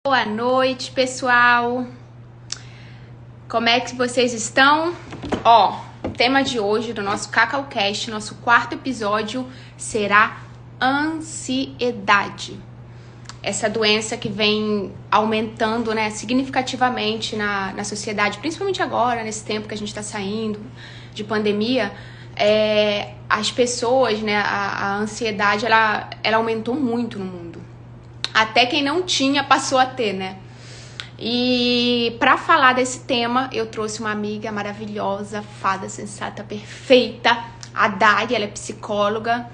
Boa noite, pessoal. Como é que vocês estão? O tema de hoje do nosso CacauCast, nosso quarto episódio, será ansiedade. Essa doença que vem aumentando, né, significativamente na sociedade, principalmente agora, nesse tempo que a gente está saindo de pandemia. As pessoas, né, a ansiedade, ela aumentou muito no mundo. Até quem não tinha passou a ter, né? E para falar desse tema, eu trouxe uma amiga maravilhosa, fada sensata, perfeita, a Dai, ela é psicóloga.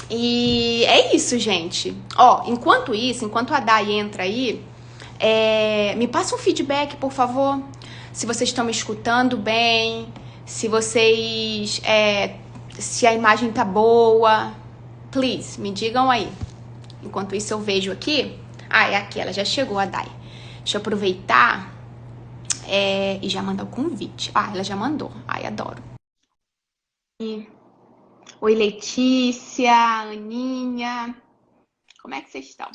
E é isso, gente. Enquanto a Dai entra aí, me passa um feedback, por favor. Se vocês estão me escutando bem, se a imagem tá boa. Please, me digam aí. Enquanto isso, eu vejo aqui. É aqui, ela já chegou, a Dai. Deixa eu aproveitar e já mandar o convite. Ela já mandou. Adoro. Oi, Letícia, Aninha. Como é que vocês estão?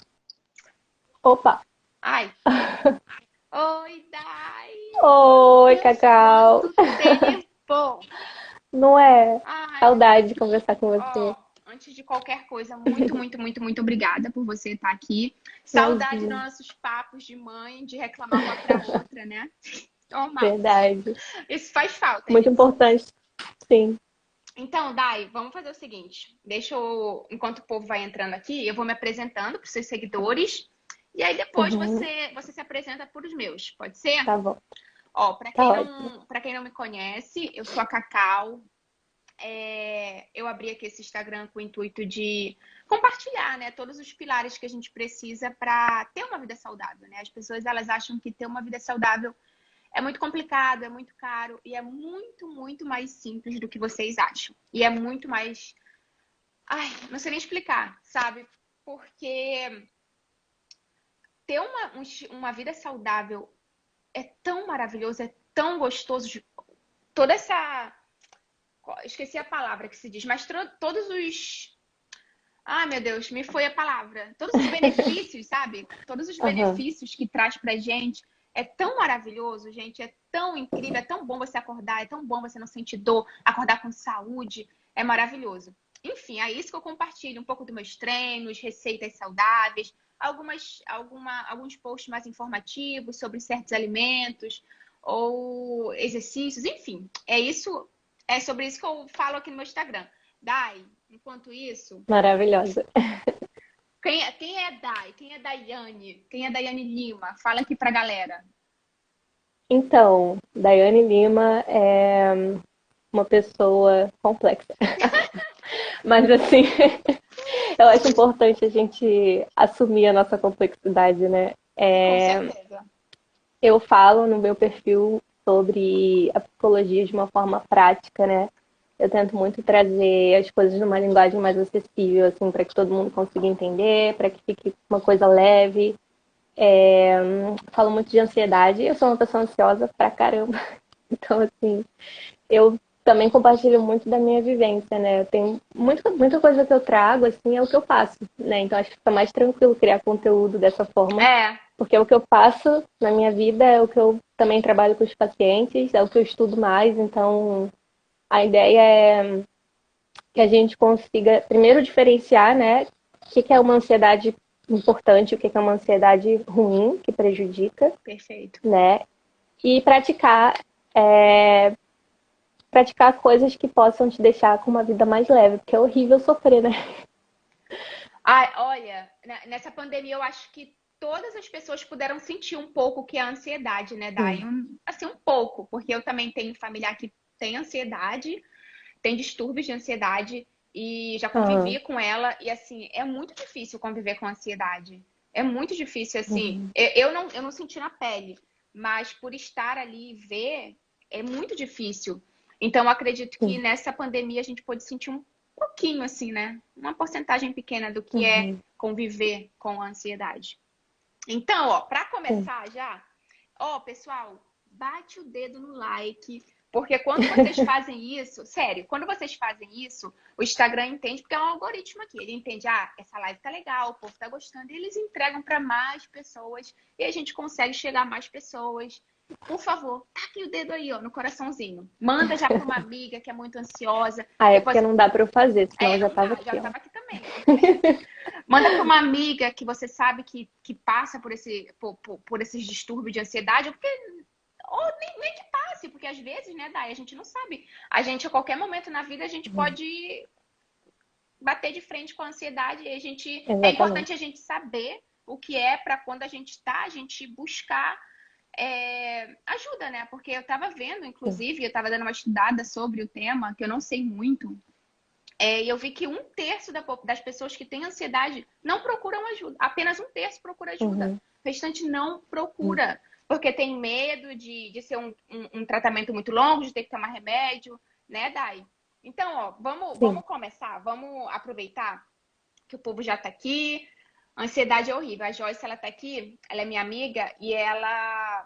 Opa! Oi, Dai. Oi, Deus, Cacau! quanto tempo! Não é? Ai, Saudade de conversar com você. antes de qualquer coisa, muito, muito, muito, muito obrigada por você estar aqui. Saudade dos Imagina. nossos papos de mãe, de reclamar uma pra outra, né? Normal. Verdade. Isso faz falta, Muito isso. importante, sim. Então, Dai, vamos fazer o seguinte. Enquanto o povo vai entrando aqui, eu vou me apresentando para os seus seguidores. E aí depois Uhum. você se apresenta para os meus. Pode ser? Tá bom. Para Tá quem ótimo. não me conhece, eu sou a Cacau. Eu abri aqui esse Instagram com o intuito de compartilhar, né, todos os pilares que a gente precisa para ter uma vida saudável, né? As pessoas, elas acham que ter uma vida saudável é muito complicado, é muito caro e é muito, muito mais simples do que vocês acham. E é muito mais... não sei nem explicar, sabe? Porque ter uma vida saudável é tão maravilhoso, é tão gostoso. Toda essa... Esqueci a palavra que se diz, mas todos os... Ai, meu Deus, me foi a palavra. Todos os benefícios, sabe? Todos os Aham. benefícios que traz pra gente. É tão maravilhoso, gente. É tão incrível, é tão bom você acordar, é tão bom você não sentir dor, acordar com saúde. É maravilhoso. Enfim, é isso que eu compartilho. Um pouco dos meus treinos, receitas saudáveis, alguns posts mais informativos sobre certos alimentos ou exercícios. Enfim, é sobre isso que eu falo aqui no meu Instagram. Dai, enquanto isso, Maravilhosa. quem é Dai? Quem é Daiane? Quem é Daiane Lima? Fala aqui pra galera. Então, Daiane Lima é uma pessoa complexa. Mas assim, eu acho importante a gente assumir a nossa complexidade, né? Com certeza. Eu falo no meu perfil sobre a psicologia de uma forma prática, né? Eu tento muito trazer as coisas numa linguagem mais acessível, assim, para que todo mundo consiga entender, para que fique uma coisa leve. Falo muito de ansiedade. Eu sou uma pessoa ansiosa pra caramba. Então, assim, eu também compartilho muito da minha vivência, né? Eu tenho muita coisa que eu trago, assim, é o que eu faço, né? Então, acho que fica mais tranquilo criar conteúdo dessa forma, É, porque é o que eu faço na minha vida, é o que eu também trabalho com os pacientes, é o que eu estudo mais. Então, a ideia é que a gente consiga, primeiro, diferenciar, né, o que é uma ansiedade importante, o que é uma ansiedade ruim, que prejudica, perfeito. né, e praticar coisas que possam te deixar com uma vida mais leve, porque é horrível sofrer, né? Olha, nessa pandemia eu acho que todas as pessoas puderam sentir um pouco o que é a ansiedade, né, Dai? Sim. Assim, um pouco, porque eu também tenho familiar que tem ansiedade, tem distúrbios de ansiedade e já Aham. convivi com ela e assim, é muito difícil conviver com ansiedade. É muito difícil assim. Uhum. Eu não senti na pele, mas por estar ali e ver, é muito difícil. Então, eu acredito que Sim. nessa pandemia a gente pode sentir um pouquinho assim, né? Uma porcentagem pequena do que é Uhum. conviver com a ansiedade. Então, para Sim. começar já, pessoal, bate o dedo no like, Porque quando vocês fazem isso, sério, quando vocês fazem isso, o Instagram entende, porque é um algoritmo aqui. Ele entende, essa live tá legal, o povo tá gostando, e eles entregam para mais pessoas e a gente consegue chegar a mais pessoas. Por favor, taque o dedo aí, ó, no coraçãozinho. Manda já para uma amiga que é muito ansiosa. É porque não dá para eu fazer, senão eu já não tava dá, aqui, já ó. tava aqui também. Manda para uma amiga que você sabe que passa por esses distúrbios de ansiedade, ou nem que passe, porque às vezes, né, Dai, a gente não sabe. A gente, a qualquer momento na vida, a gente pode bater de frente com a ansiedade e é importante a gente saber o que é para quando a gente buscar ajuda, né? Porque eu tava vendo, inclusive, eu tava dando uma estudada sobre o tema, que eu não sei muito, e eu vi que 1/3 das pessoas que têm ansiedade não procuram ajuda. Apenas 1/3 procura ajuda. O restante não procura. Porque tem medo de ser um tratamento muito longo, de ter que tomar remédio, né, Dai? Então, ó, vamos começar, vamos aproveitar que o povo já tá aqui. A ansiedade é horrível. A Joyce, ela tá aqui, ela é minha amiga e ela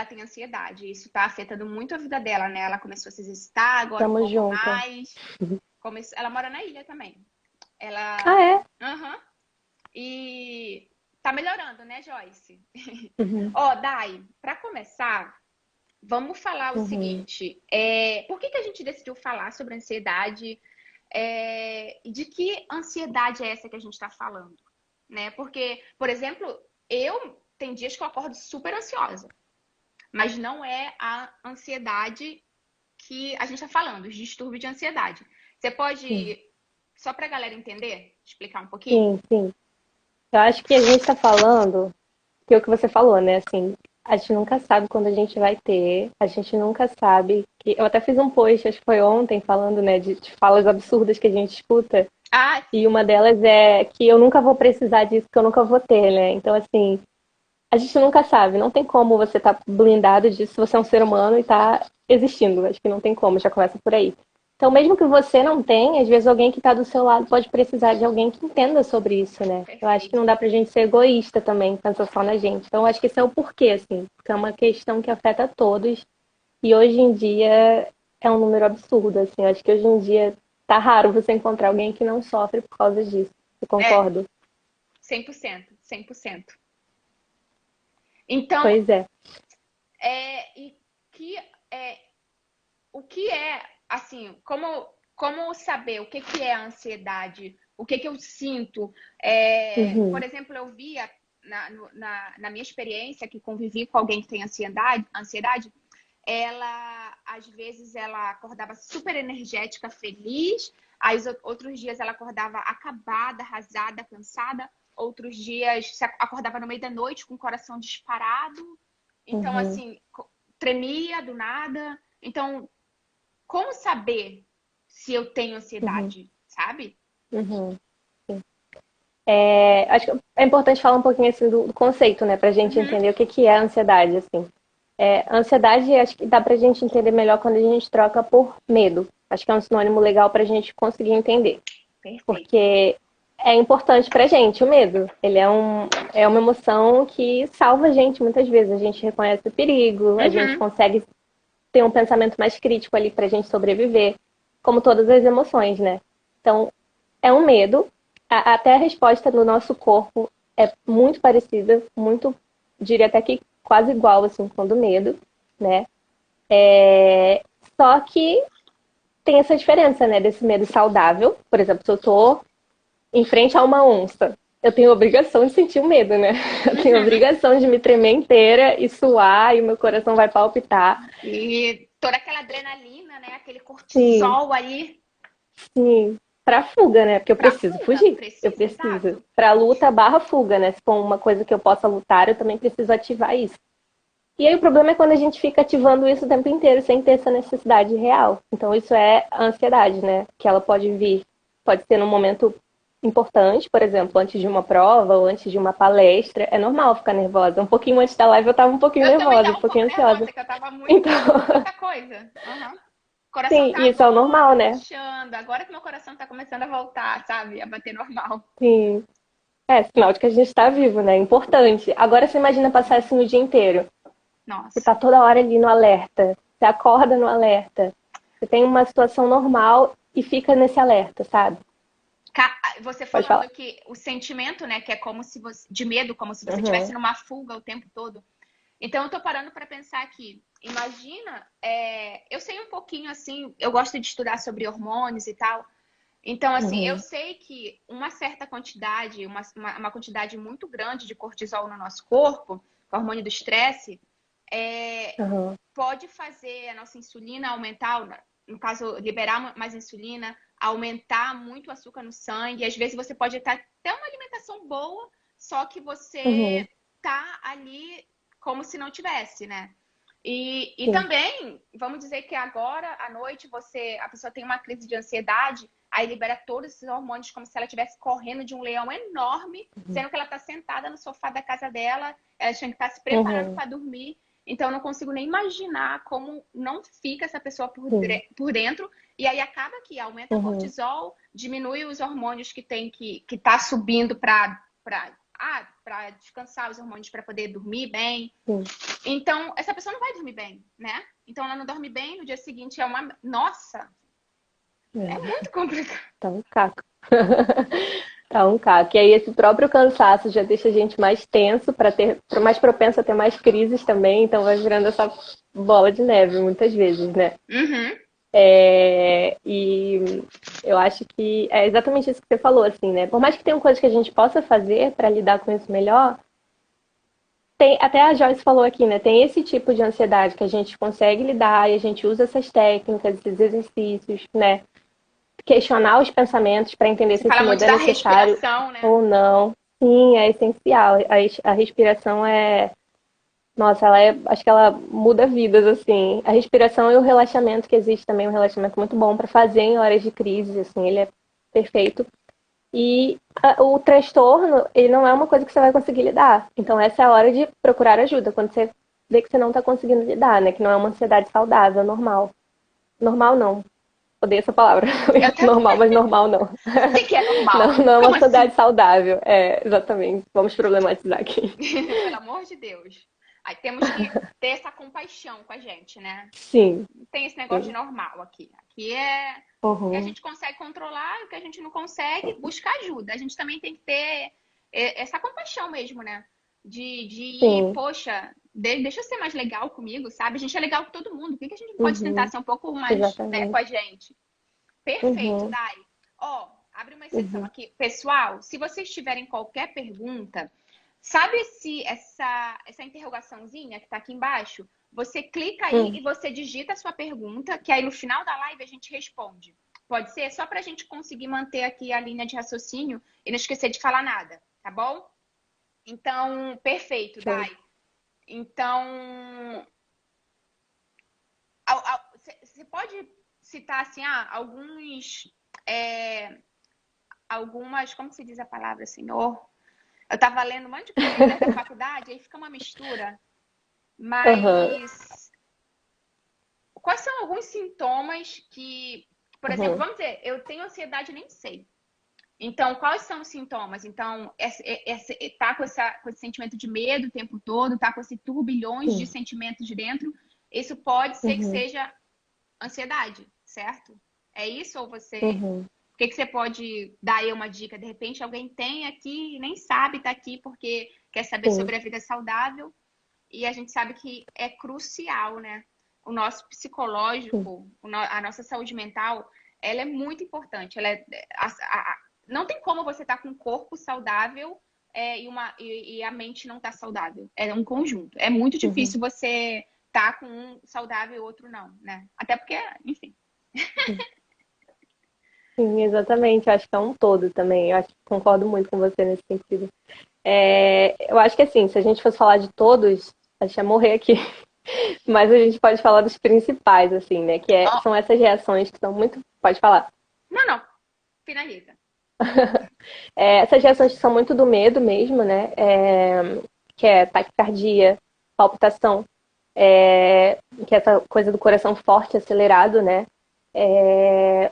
tem ansiedade. Isso tá afetando muito a vida dela, né? Ela começou a se exercitar, agora um pouco mais. Ela mora na ilha também. Ah, é? Aham. E tá melhorando, né, Joyce? Ó, Dai, pra começar, vamos falar o seguinte. Por que a gente decidiu falar sobre ansiedade? De que ansiedade é essa que a gente tá falando? Né? Porque, por exemplo, tem dias que eu acordo super ansiosa. Mas não é a ansiedade que a gente tá falando, os distúrbios de ansiedade. Você pode, só pra galera entender, explicar um pouquinho? Sim. Eu acho que a gente tá falando, que é o que você falou, né? Assim, a gente nunca sabe quando a gente vai ter, a gente nunca sabe. Eu até fiz um post, acho que foi ontem, falando, né, de falas absurdas que a gente escuta. E uma delas é que eu nunca vou precisar disso, que eu nunca vou ter, né? Então, assim, a gente nunca sabe. Não tem como você estar blindado disso se você é um ser humano e está existindo. Acho que não tem como, já começa por aí. Então, mesmo que você não tenha, às vezes alguém que está do seu lado pode precisar de alguém que entenda sobre isso, né? Perfeito. Eu acho que não dá pra gente ser egoísta também, pensar só na gente. Então, eu acho que esse é o porquê, assim. Porque é uma questão que afeta todos. E hoje em dia é um número absurdo, assim. Eu acho que hoje em dia tá raro você encontrar alguém que não sofre por causa disso. Você concorda? 100%, 100%. Então, pois é. O que é, assim, como saber o que é a ansiedade? O que eu sinto? Por exemplo, eu via na minha experiência que convivi com alguém que tem ansiedade, ela, às vezes, ela acordava super energética, feliz, aí outros dias ela acordava acabada, arrasada, cansada, outros dias se acordava no meio da noite com o coração disparado, então, assim, tremia do nada. Então, como saber se eu tenho ansiedade, sabe? Acho que é importante falar um pouquinho assim, do conceito, né? Pra gente entender o que é a ansiedade, assim. Ansiedade, acho que dá pra gente entender melhor quando a gente troca por medo. Acho que é um sinônimo legal pra gente conseguir entender. Perfeito. Porque é importante pra gente o medo. Ele é uma emoção que salva a gente muitas vezes. A gente reconhece o perigo, a gente consegue ter um pensamento mais crítico ali pra gente sobreviver. Como todas as emoções, né? Então, é um medo. Até a resposta no nosso corpo é muito parecida, diria até que quase igual, assim, com o do medo, né? Só que tem essa diferença, né? Desse medo saudável. Por exemplo, se eu tô em frente a uma onça, eu tenho obrigação de sentir o medo, né? Eu tenho obrigação de me tremer inteira e suar e o meu coração vai palpitar. E toda aquela adrenalina, né? Aquele cortisol ali. Sim. Pra fuga, né? Porque eu preciso fugir. Eu preciso. Exato. Pra luta barra fuga, né? Se for uma coisa que eu possa lutar, eu também preciso ativar isso. E aí o problema é quando a gente fica ativando isso o tempo inteiro sem ter essa necessidade real. Então isso é a ansiedade, né? Que ela pode ser num momento importante, por exemplo, antes de uma prova ou antes de uma palestra. É normal ficar nervosa. Um pouquinho antes da live eu tava um pouquinho nervosa, um pouquinho ansiosa. Que eu tava muita coisa. Coração sim, isso é o normal, né? Puxando. Agora que meu coração tá começando a voltar, sabe? A bater normal. Sim. Sinal de que a gente tá vivo, né? Importante. Agora você imagina passar assim o dia inteiro. Nossa. Você tá toda hora ali no alerta. Você acorda no alerta. Você tem uma situação normal e fica nesse alerta, sabe? Você Pode falar. falando que o sentimento, né, que é como se você, de medo, como se você estivesse Uhum. numa fuga o tempo todo. Então, eu tô parando para pensar aqui. Imagina, eu sei um pouquinho assim, eu gosto de estudar sobre hormônios e tal. Então, assim, eu Uhum. sei que uma certa quantidade, uma quantidade muito grande de cortisol no nosso corpo, o hormônio do estresse, Uhum. pode fazer a nossa insulina aumentar, no caso, liberar mais insulina, aumentar muito o açúcar no sangue. Às vezes você pode ter até uma alimentação boa, só que você Uhum. tá ali como se não tivesse, né? E Sim. também, vamos dizer que agora à noite a pessoa tem uma crise de ansiedade, aí libera todos esses hormônios como se ela estivesse correndo de um leão enorme, sendo que ela está sentada no sofá da casa dela, ela tinha que estar se preparando Uhum. para dormir. Então, eu não consigo nem imaginar como não fica essa pessoa Sim. por dentro. E aí acaba que aumenta Uhum. cortisol, diminui os hormônios que tem que tá subindo para descansar os hormônios para poder dormir bem. Sim. Então, essa pessoa não vai dormir bem, né? Então, ela não dorme bem, no dia seguinte é uma. Nossa, é É. muito complicado. Tá um caco. Tá um caco. E aí esse próprio cansaço já deixa a gente mais tenso para ter, mais propenso a ter mais crises também, então vai virando essa bola de neve muitas vezes, né? Uhum. E eu acho que é exatamente isso que você falou, assim, né? Por mais que tenham coisas que a gente possa fazer para lidar com isso melhor, tem, até a Joyce falou aqui, né? Tem esse tipo de ansiedade que a gente consegue lidar e a gente usa essas técnicas, esses exercícios, né? Questionar os pensamentos para entender Você se esse fala medo muito é da necessário respiração, né? ou não. Sim, é essencial. A respiração é. Nossa, ela é. Acho que ela muda vidas, assim. A respiração e o relaxamento que existe também, um relaxamento muito bom para fazer em horas de crise, assim, ele é perfeito. E o transtorno, ele não é uma coisa que você vai conseguir lidar. Então, essa é a hora de procurar ajuda, quando você vê que você não está conseguindo lidar, né? Que não é uma ansiedade saudável, normal. Normal não. Odeio essa palavra. Eu Normal, também. mas normal não. O que é Não, normal? não é uma Como ansiedade assim? saudável. É, exatamente. Vamos problematizar aqui. Pelo amor de Deus. Aí temos que ter essa compaixão com a gente, né? Sim, Não tem esse negócio de sim. normal aqui. Aqui é o que a Uhum. gente consegue controlar, o que a gente não consegue, buscar ajuda. A gente também tem que ter essa compaixão mesmo, né? De ir, Sim. poxa, deixa eu ser mais legal comigo, sabe? A gente é legal com todo mundo. Por que a gente não pode tentar Uhum. ser um pouco mais, né, com Exatamente. a gente? Perfeito, Uhum. Dai. Ó, abre uma exceção Uhum. aqui. Pessoal, se vocês tiverem qualquer pergunta, sabe se essa interrogaçãozinha que tá aqui embaixo, você clica aí Hum. e você digita a sua pergunta, que aí no final da live a gente responde. Pode ser? Só para a gente conseguir manter aqui a linha de raciocínio e não esquecer de falar nada, tá bom? Então, perfeito, Show. Dai. Então, você pode citar assim, é, algumas, como se diz a palavra, senhor? Eu estava lendo um monte de coisa desde a faculdade, aí fica uma mistura. Aham. Mas quais são alguns sintomas que, por exemplo, Uhum. vamos dizer, eu tenho ansiedade e nem sei. Então, quais são os sintomas? Então, tá com esse sentimento de medo o tempo todo, tá com esse turbilhões de Sim. sentimentos dentro. Isso pode ser que Uhum. seja ansiedade, certo? É isso ou você. Uhum. O que você pode dar aí uma dica? De repente, alguém tem aqui e nem sabe, tá aqui porque quer saber Sim. sobre a vida saudável. E a gente sabe que é crucial, né? O nosso Sim. psicológico, a nossa saúde mental, ela é muito importante. Não tem como você estar com um corpo saudável e a mente não estar saudável. É um conjunto. É muito Uhum. difícil você estar com um saudável e outro não, né? Até porque, enfim. Sim. Sim, exatamente. Acho que é um todo também. Eu acho que concordo muito com você nesse sentido. Eu acho que assim, se a gente fosse falar de todos, a gente ia morrer aqui. Mas a gente pode falar dos principais, assim, né? Ó, São essas reações que são muito. Pode falar. não, não. Finaliza. Essas reações que são muito do medo mesmo, né? Que é taquicardia, palpitação, que é essa coisa do coração forte, acelerado, né?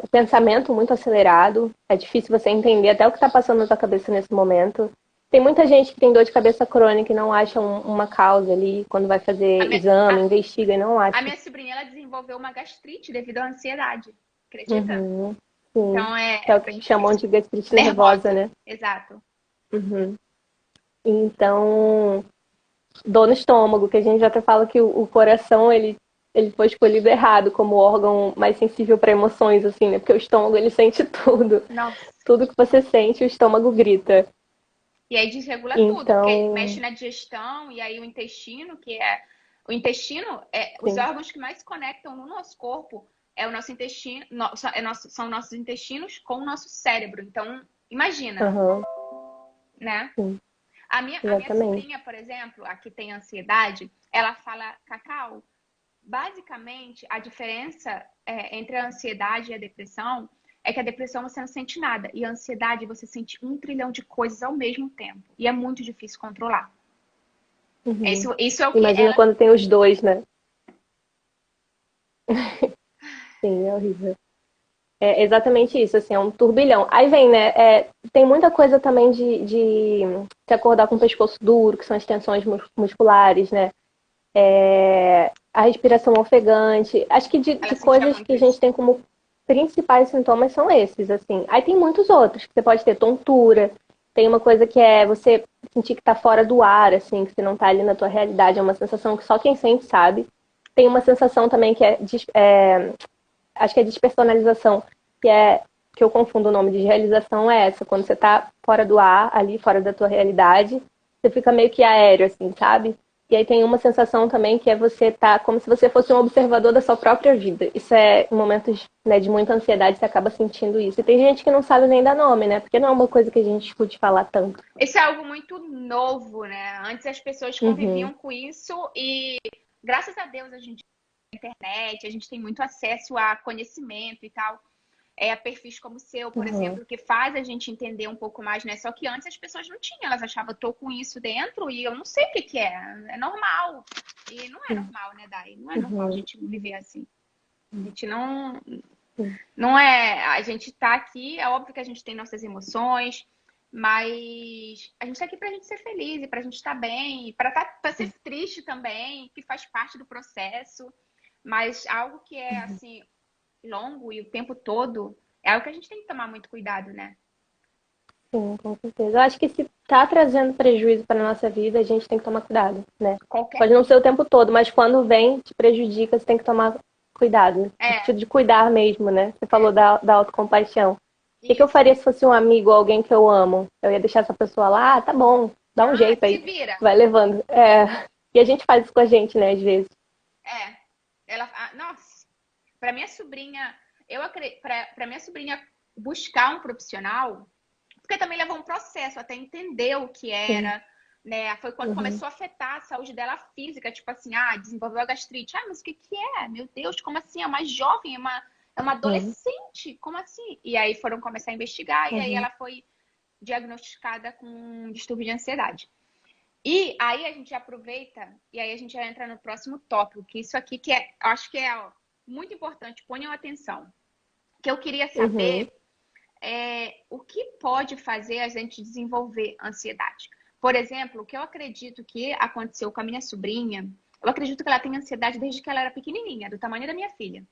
O pensamento muito acelerado. É difícil você entender até o que está passando na sua cabeça nesse momento. Tem muita gente que tem dor de cabeça crônica e não acha uma causa ali quando vai A fazer minha, exame, investiga e não a acha. minha sobrinha, ela desenvolver uma gastrite devido à ansiedade. Acredita? Uhum. Sim. Então Que é é o que bem chamam difícil. de gastrite nervosa, Nervosa. né? Exato. Uhum. Então, dor no estômago, que a gente já até fala que o coração, ele foi escolhido errado como órgão mais sensível para emoções, assim, né? Porque o estômago, ele sente tudo. Nossa. Tudo que você sente, o estômago grita. E aí desregula tudo, porque mexe Então, na digestão, e aí o intestino, que é. O intestino, os sim. órgãos que mais se conectam no nosso corpo é o nosso intestino, são nossos intestinos com o nosso cérebro. Então, imagina, Aham, né? sim, A minha exatamente. sobrinha, por exemplo, a que tem ansiedade, ela fala, Cacau, basicamente a diferença entre a ansiedade e a depressão é que a depressão você não sente nada e a ansiedade você sente 1 trilhão de coisas ao mesmo tempo e é muito difícil controlar. Uhum. Isso é o que Imagina ela. quando tem os dois, né? Sim, é horrível. É exatamente isso, assim, é um turbilhão. Aí vem, né? Tem muita coisa também de se acordar com o pescoço duro, que são as tensões musculares, né? A respiração ofegante. Acho que Ela de sentia coisas que muito a isso. gente tem como principais sintomas são esses, assim. Aí tem muitos outros, que você pode ter tontura, tem uma coisa que é você sentir que tá fora do ar, assim, que você não tá ali na tua realidade, é uma sensação que só quem sente sabe. Tem uma sensação também que acho que é despersonalização, que é que eu confundo o nome de realização é essa, quando você tá fora do ar, ali fora da tua realidade, você fica meio que aéreo, assim, sabe? E aí tem uma sensação também que é você tá como se você fosse um observador da sua própria vida. Isso é em momentos, né, de muita ansiedade, você acaba sentindo isso. E tem gente que não sabe nem dar nome, né? Porque não é uma coisa que a gente escute falar tanto. Isso é algo muito novo, né? Antes as pessoas Uhum, conviviam com isso e graças a Deus a gente tem internet, a gente tem muito acesso a conhecimento e tal. Perfis como o seu, por uhum, exemplo, que faz a gente entender um pouco mais, né? Só que antes as pessoas não tinham, elas achavam, tô com isso dentro e eu não sei o que que é. É normal. E não é normal, né, Dai? Não é normal a uhum, gente viver assim. A gente não, uhum, não é. A gente tá aqui, é óbvio que a gente tem nossas emoções, mas a gente tá aqui pra gente ser feliz e pra gente estar bem, e pra ser triste também, que faz parte do processo. Mas algo que é uhum. assim, longo e o tempo todo, é algo que a gente tem que tomar muito cuidado, né? Sim, com certeza. Eu acho que se tá trazendo prejuízo para nossa vida, a gente tem que tomar cuidado, né? Qualquer Pode não ser o tipo. tempo todo, mas quando vem, te prejudica, você tem que tomar cuidado. No É, sentido de cuidar mesmo, né? Você falou é. da autocompaixão. O que eu Isso. faria se fosse um amigo ou alguém que eu amo? Eu ia deixar essa pessoa lá, ah, tá bom, dá um Ah, jeito se aí, vira. vai levando. E a gente faz isso com a gente, né, às vezes. É. Nossa, para minha sobrinha, para minha sobrinha buscar um profissional, porque também levou um processo até entender o que Sim. era, né? Foi quando Uhum. começou a afetar a saúde dela física, tipo assim, desenvolveu a gastrite. Mas o que que é? Meu Deus, como assim? É uma jovem, é uma Uhum. adolescente, como assim? E aí foram começar a investigar e aí Uhum. ela foi diagnosticada com um distúrbio de ansiedade. E aí a gente aproveita e aí a gente já entra no próximo tópico, que isso aqui que acho que é muito importante, ponham atenção. Que eu queria Uhum. saber o que pode fazer a gente desenvolver ansiedade. Por exemplo, o que eu acredito que aconteceu com a minha sobrinha, eu acredito que ela tem ansiedade desde que ela era pequenininha, do tamanho da minha filha.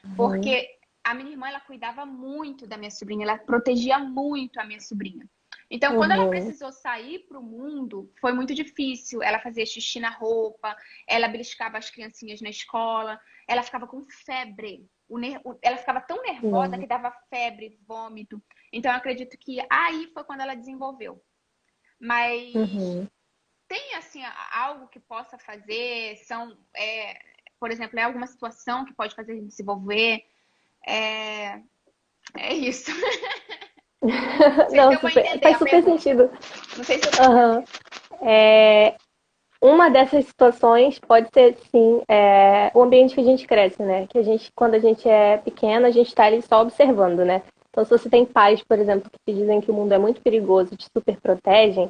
Uhum. Porque a minha irmã, ela cuidava muito da minha sobrinha, ela protegia muito a minha sobrinha. Então, quando ela Uhum. precisou sair para o mundo, foi muito difícil. Ela fazia xixi na roupa, ela beliscava as criancinhas na escola, ela ficava com febre. Ela ficava tão nervosa Uhum. que dava febre, vômito. Então, eu acredito que aí foi quando ela desenvolveu. Mas Uhum. tem, assim, algo que possa fazer? Por exemplo, é alguma situação que pode fazer a gente desenvolver? É, é isso. Não sei se Não, eu vou entender faz a super pergunta. sentido. Não sei se eu vou Aham. entender. Uma dessas situações pode ser, sim, o ambiente que a gente cresce, né? Que a gente, quando a gente é pequena, a gente está ali só observando, né? Então, se você tem pais, por exemplo, que te dizem que o mundo é muito perigoso, te super protegem,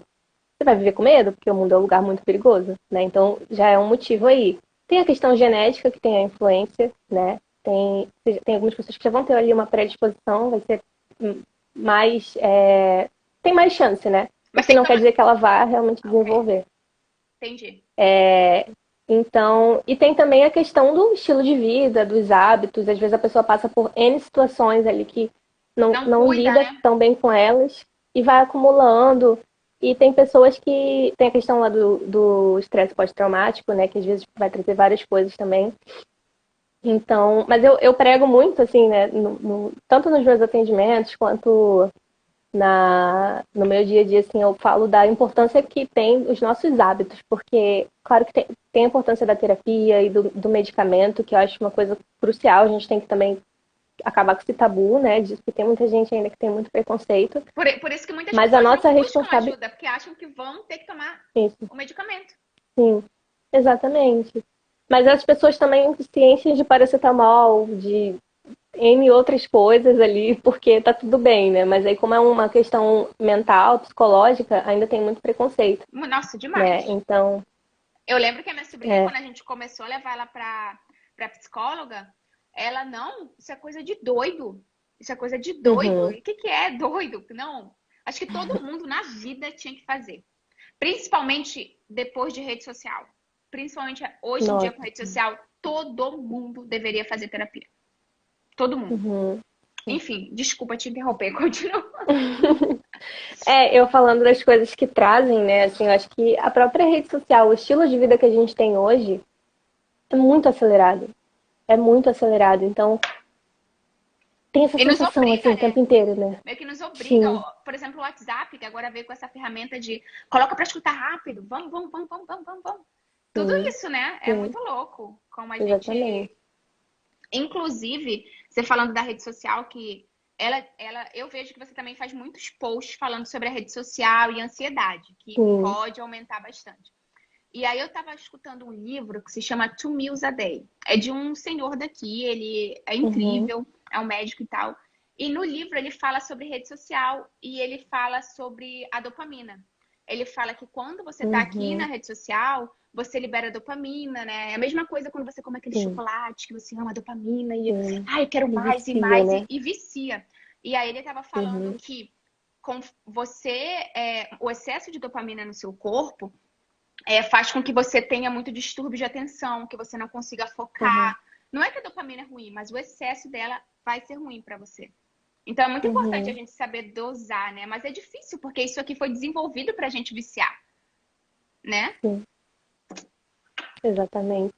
você vai viver com medo, porque o mundo é um lugar muito perigoso, né? Então, já é um motivo aí. Tem a questão genética, que tem a influência, né? Tem algumas pessoas que já vão ter ali uma predisposição, vai ser mais. Tem mais chance, né? O Mas que tem que não quer tomar. dizer que ela vá realmente Ok, desenvolver. entendi. Então, e tem também a questão do estilo de vida, dos hábitos. Às vezes a pessoa passa por N situações ali que Não não cuida, lida né? tão bem com elas e vai acumulando. E tem pessoas que tem a questão lá do estresse pós-traumático, né? Que às vezes vai trazer várias coisas também. Então, mas eu prego muito, assim, né? Tanto nos meus atendimentos quanto no meu dia a dia, assim, eu falo da importância que tem os nossos hábitos, porque, claro que tem a importância da terapia e do medicamento, que eu acho uma coisa crucial, a gente tem que também acabar com esse tabu, né, disso que tem muita gente ainda que tem muito preconceito, Por isso que muitas mas a pessoas não nossa buscam responsabilidade, ajuda, porque acham que vão ter que tomar isso, o medicamento. sim, exatamente. Mas as pessoas também se enchem de paracetamol, de N outras coisas ali, porque tá tudo bem, né? Mas aí, como é uma questão mental, psicológica, ainda tem muito preconceito, Nossa, né? demais. Então, Eu lembro que a minha sobrinha, é. quando a gente começou a levar ela pra psicóloga, ela, não, isso é coisa de doido. Isso é coisa de doido. Uhum, E o que que é doido? Não, acho que todo mundo na vida tinha que fazer. Principalmente depois de rede social. Principalmente hoje em dia com nossa. rede social, todo mundo deveria fazer terapia. Todo mundo. Uhum. Enfim, desculpa te interromper, continua. É, eu falando das coisas que trazem, né? Assim, eu acho que a própria rede social, o estilo de vida que a gente tem hoje, é muito acelerado. É muito acelerado. Então, tem essa E nos sensação, assim, obriga, o tempo né? inteiro, né? Meio que nos obriga. Sim, Por exemplo, o WhatsApp, que agora veio com essa ferramenta de coloca para escutar rápido. Vamos, vamos, vamos, vamos, vamos, vamos, vamos. Tudo sim, isso, né? É sim, muito louco. Como a gente. exatamente. Inclusive, você falando da rede social, que eu vejo que você também faz muitos posts falando sobre a rede social e ansiedade, que Sim. pode aumentar bastante. E aí eu estava escutando um livro que se chama Two Meals a Day. É de um senhor daqui, ele é Uhum, incrível, é um médico e tal. E no livro ele fala sobre rede social e ele fala sobre a dopamina. Ele fala que quando você está aqui na uhum, rede social, você libera dopamina, né? É a mesma coisa quando você come aquele sim, chocolate que você ama dopamina e, sim. eu quero E mais e vicia, mais né? e vicia. E aí ele estava falando Uhum, que com você, o excesso de dopamina no seu corpo faz com que você tenha muito distúrbio de atenção, que você não consiga uhum, focar. Não é que a dopamina é ruim, mas o excesso dela vai ser ruim para você. Então é muito importante a uhum, gente saber dosar, né? Mas é difícil, porque isso aqui foi desenvolvido para a gente viciar, né? sim, exatamente.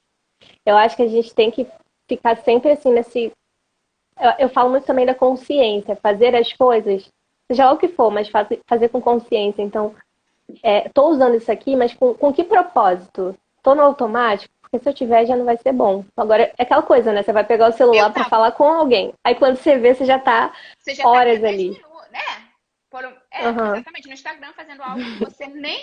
Eu acho que a gente tem que ficar sempre assim nesse. Eu falo muito também da consciência, fazer as coisas, seja lá o que for, mas fazer com consciência. Então, tô usando isso aqui, mas com que propósito? Tô no automático? Porque se eu tiver, já não vai ser bom. Agora, é aquela coisa, né? Você vai pegar o Eu celular para tava. falar com alguém. Aí quando você vê, você já tá Você já tá aqui há horas 10 ali. minutos, né? Aham. Exatamente, no Instagram fazendo algo que você nem.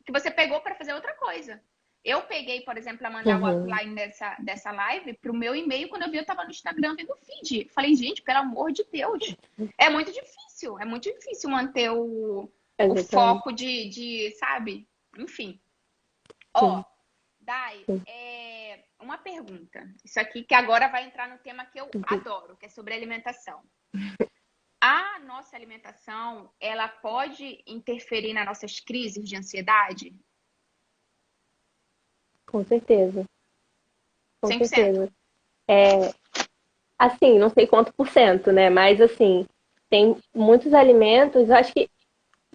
Que você pegou para fazer outra coisa. Eu peguei, por exemplo, a mandar o Uhum. outline dessa live pro meu e-mail. Quando eu vi, eu tava no Instagram vendo o feed. Falei, gente, pelo amor de Deus. É muito difícil manter o Exatamente. foco sabe? Enfim. Ó, Sim, Dai, sim. uma pergunta. Isso aqui que agora vai entrar no tema que eu Sim. adoro, que é sobre alimentação. A nossa alimentação, ela pode interferir nas nossas crises de ansiedade? Com certeza. Com 100%. certeza. Assim, não sei quanto por cento, né? Mas assim, tem muitos alimentos, eu acho que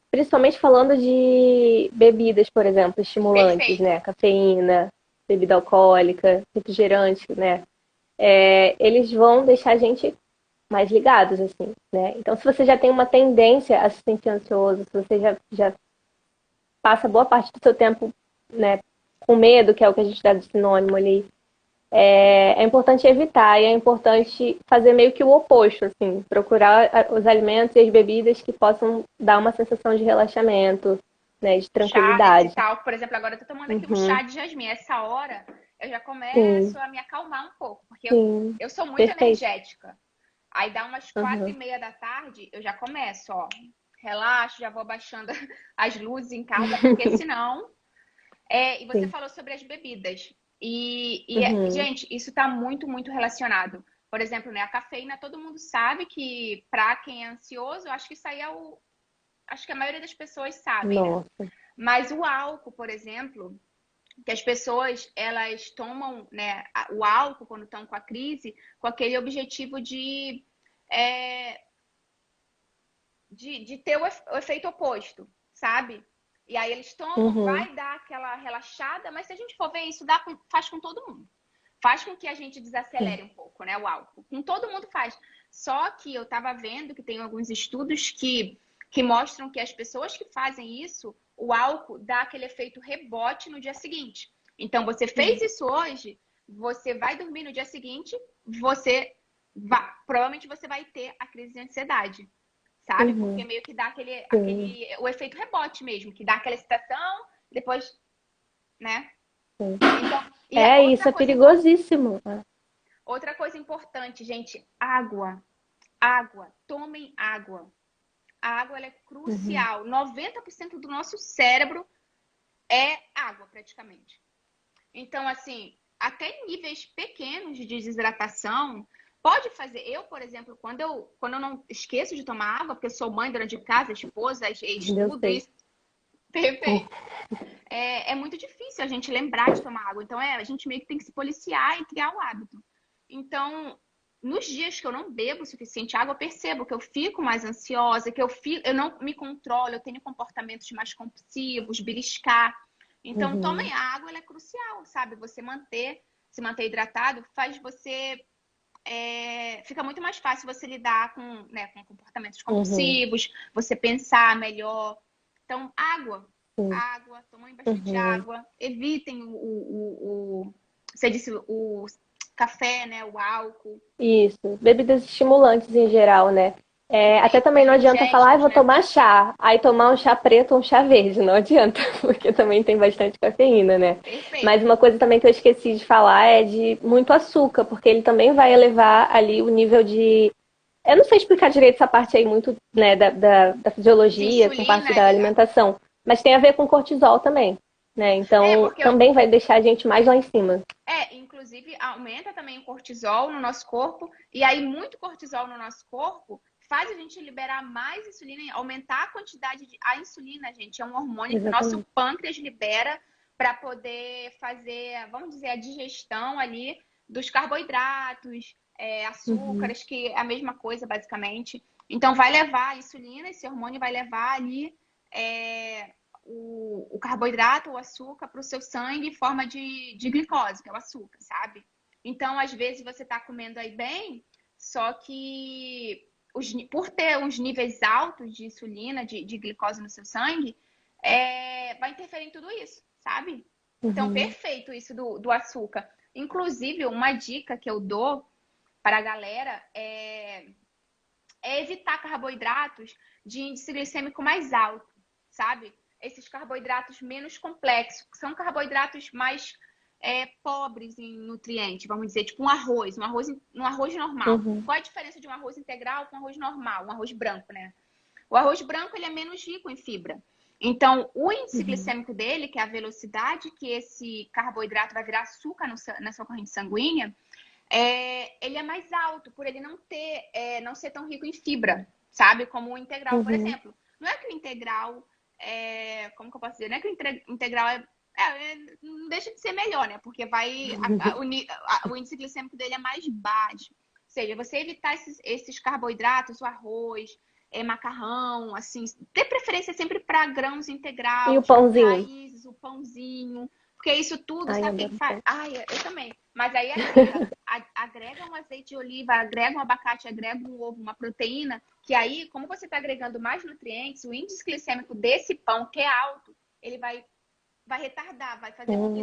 principalmente falando de bebidas, por exemplo, estimulantes, Perfeito. né? Cafeína, bebida alcoólica, refrigerante, né? Eles vão deixar a gente mais ligados, assim, né? Então, se você já tem uma tendência a se sentir ansioso, se você já passa boa parte do seu tempo, né, com medo, que é o que a gente dá de sinônimo ali, é importante evitar e é importante fazer meio que o oposto, assim, procurar os alimentos e as bebidas que possam dar uma sensação de relaxamento, né, de Chás e tranquilidade. tal. Por exemplo, agora eu tô tomando aqui um Uhum. chá de jasmim. Essa hora eu já Sim, começo a me acalmar um pouco, porque sim, eu sou muito perfeito. energética. Aí dá umas quatro e Uhum. meia da tarde, eu já começo, ó. Relaxo, já vou abaixando as luzes em casa, porque senão. E você Sim. falou sobre as bebidas. Uhum. Gente, isso está muito, muito relacionado. Por exemplo, né, a cafeína, todo mundo sabe que para quem é ansioso, eu acho que isso aí acho que a maioria das pessoas sabem, né? Nossa. Mas o álcool, por exemplo, que as pessoas, elas tomam, né, o álcool quando estão com a crise, com aquele objetivo é, de ter o efeito oposto, sabe? E aí eles tomam, Uhum. vai dar aquela relaxada, mas se a gente for ver isso, faz com todo mundo. Faz com que a gente Sim. desacelere um pouco, né? O álcool. Com todo mundo faz. Só que eu estava vendo que tem alguns estudos que mostram que as pessoas que fazem isso, o álcool dá aquele efeito rebote no dia seguinte. Então, você fez isso hoje, você vai dormir no dia seguinte, provavelmente você vai ter a crise de ansiedade, sabe? Porque Uhum. meio que dá Sim. o efeito rebote mesmo, que dá aquela excitação, depois, né? Sim. Então, e É, isso é perigosíssimo. outra coisa importante, gente, água. Água. Tomem água. A água ela é Uhum. crucial. 90% do nosso cérebro é água, praticamente. Então, assim, até em níveis pequenos de desidratação, pode fazer. Eu, por exemplo, quando eu não esqueço de tomar água, porque eu sou mãe, dona de casa, esposa, Eu estudo, sei. isso. Perfeito. É muito difícil a gente lembrar de tomar água. Então, a gente meio que tem que se policiar e criar o hábito. Então, nos dias que eu não bebo o suficiente água, eu percebo que eu fico mais ansiosa, eu não me controlo, eu tenho comportamentos mais compulsivos, beliscar. Então, tomem Uhum. água, ela é crucial, sabe? Se manter hidratado, faz você. Fica muito mais fácil você lidar com, né, com comportamentos Uhum. compulsivos, você pensar melhor. Então, água. Sim. Água, tomem bastante Uhum. água. Evitem você disse, o café, né? O álcool. Isso. Bebidas estimulantes em geral, né? É, até Perfeito. também não adianta falar, ah, Energéticos, vou né? tomar chá. Aí tomar um chá preto ou um chá verde. Não adianta, porque também tem bastante cafeína, né? Mas Perfeito. uma coisa também que eu esqueci de falar é de muito açúcar, porque ele também vai elevar ali o nível de. Eu não sei explicar direito essa parte aí muito, né, da De fisiologia, com parte insulina, da alimentação, mas tem a ver com cortisol também, né? Então porque também vai deixar a gente mais lá em cima. inclusive aumenta também o cortisol no nosso corpo, e aí muito cortisol no nosso corpo faz a gente liberar mais insulina, aumentar a quantidade de. A insulina, gente, é um hormônio que o nosso Exatamente. pâncreas libera para poder fazer, vamos dizer, a digestão ali dos carboidratos, Uhum. açúcares, que é a mesma coisa, basicamente. Então, vai levar a insulina, esse hormônio vai levar ali é, o carboidrato, o açúcar, para o seu sangue em forma de glicose, que é o açúcar, sabe? Então, às vezes, você está comendo aí bem, só que por ter uns níveis altos de insulina, de glicose no seu sangue, vai interferir em tudo isso, sabe? Então, Uhum. perfeito isso do açúcar. Inclusive, uma dica que eu dou para a galera é evitar carboidratos de índice glicêmico mais alto, sabe? Esses carboidratos menos complexos, que são carboidratos mais pobres em nutrientes, vamos dizer, tipo um arroz normal. Uhum. Qual a diferença de um arroz integral com um arroz normal, um arroz branco, né? O arroz branco ele é menos rico em fibra. Então, o índice Uhum. glicêmico dele, que é a velocidade que esse carboidrato vai virar açúcar na sua corrente sanguínea, ele é mais alto, por ele não ser tão rico em fibra, sabe? Como o integral, por Uhum. exemplo. Não é que o integral, como que eu posso dizer? Não é que o integral não deixa de ser melhor, né? Porque o índice glicêmico dele é mais baixo. Ou seja, você evitar esses carboidratos, o arroz, macarrão, assim, ter preferência sempre para grãos E o integrais, pãozinho? raízes, o pãozinho, porque isso tudo, Ai, sabe o que que adoro faz? pão. Ai, eu também. Mas aí agrega um azeite de oliva, agrega um abacate, agrega um ovo, uma proteína, que aí, como você está agregando mais nutrientes, o índice glicêmico desse pão, que é alto, ele vai retardar, vai fazer com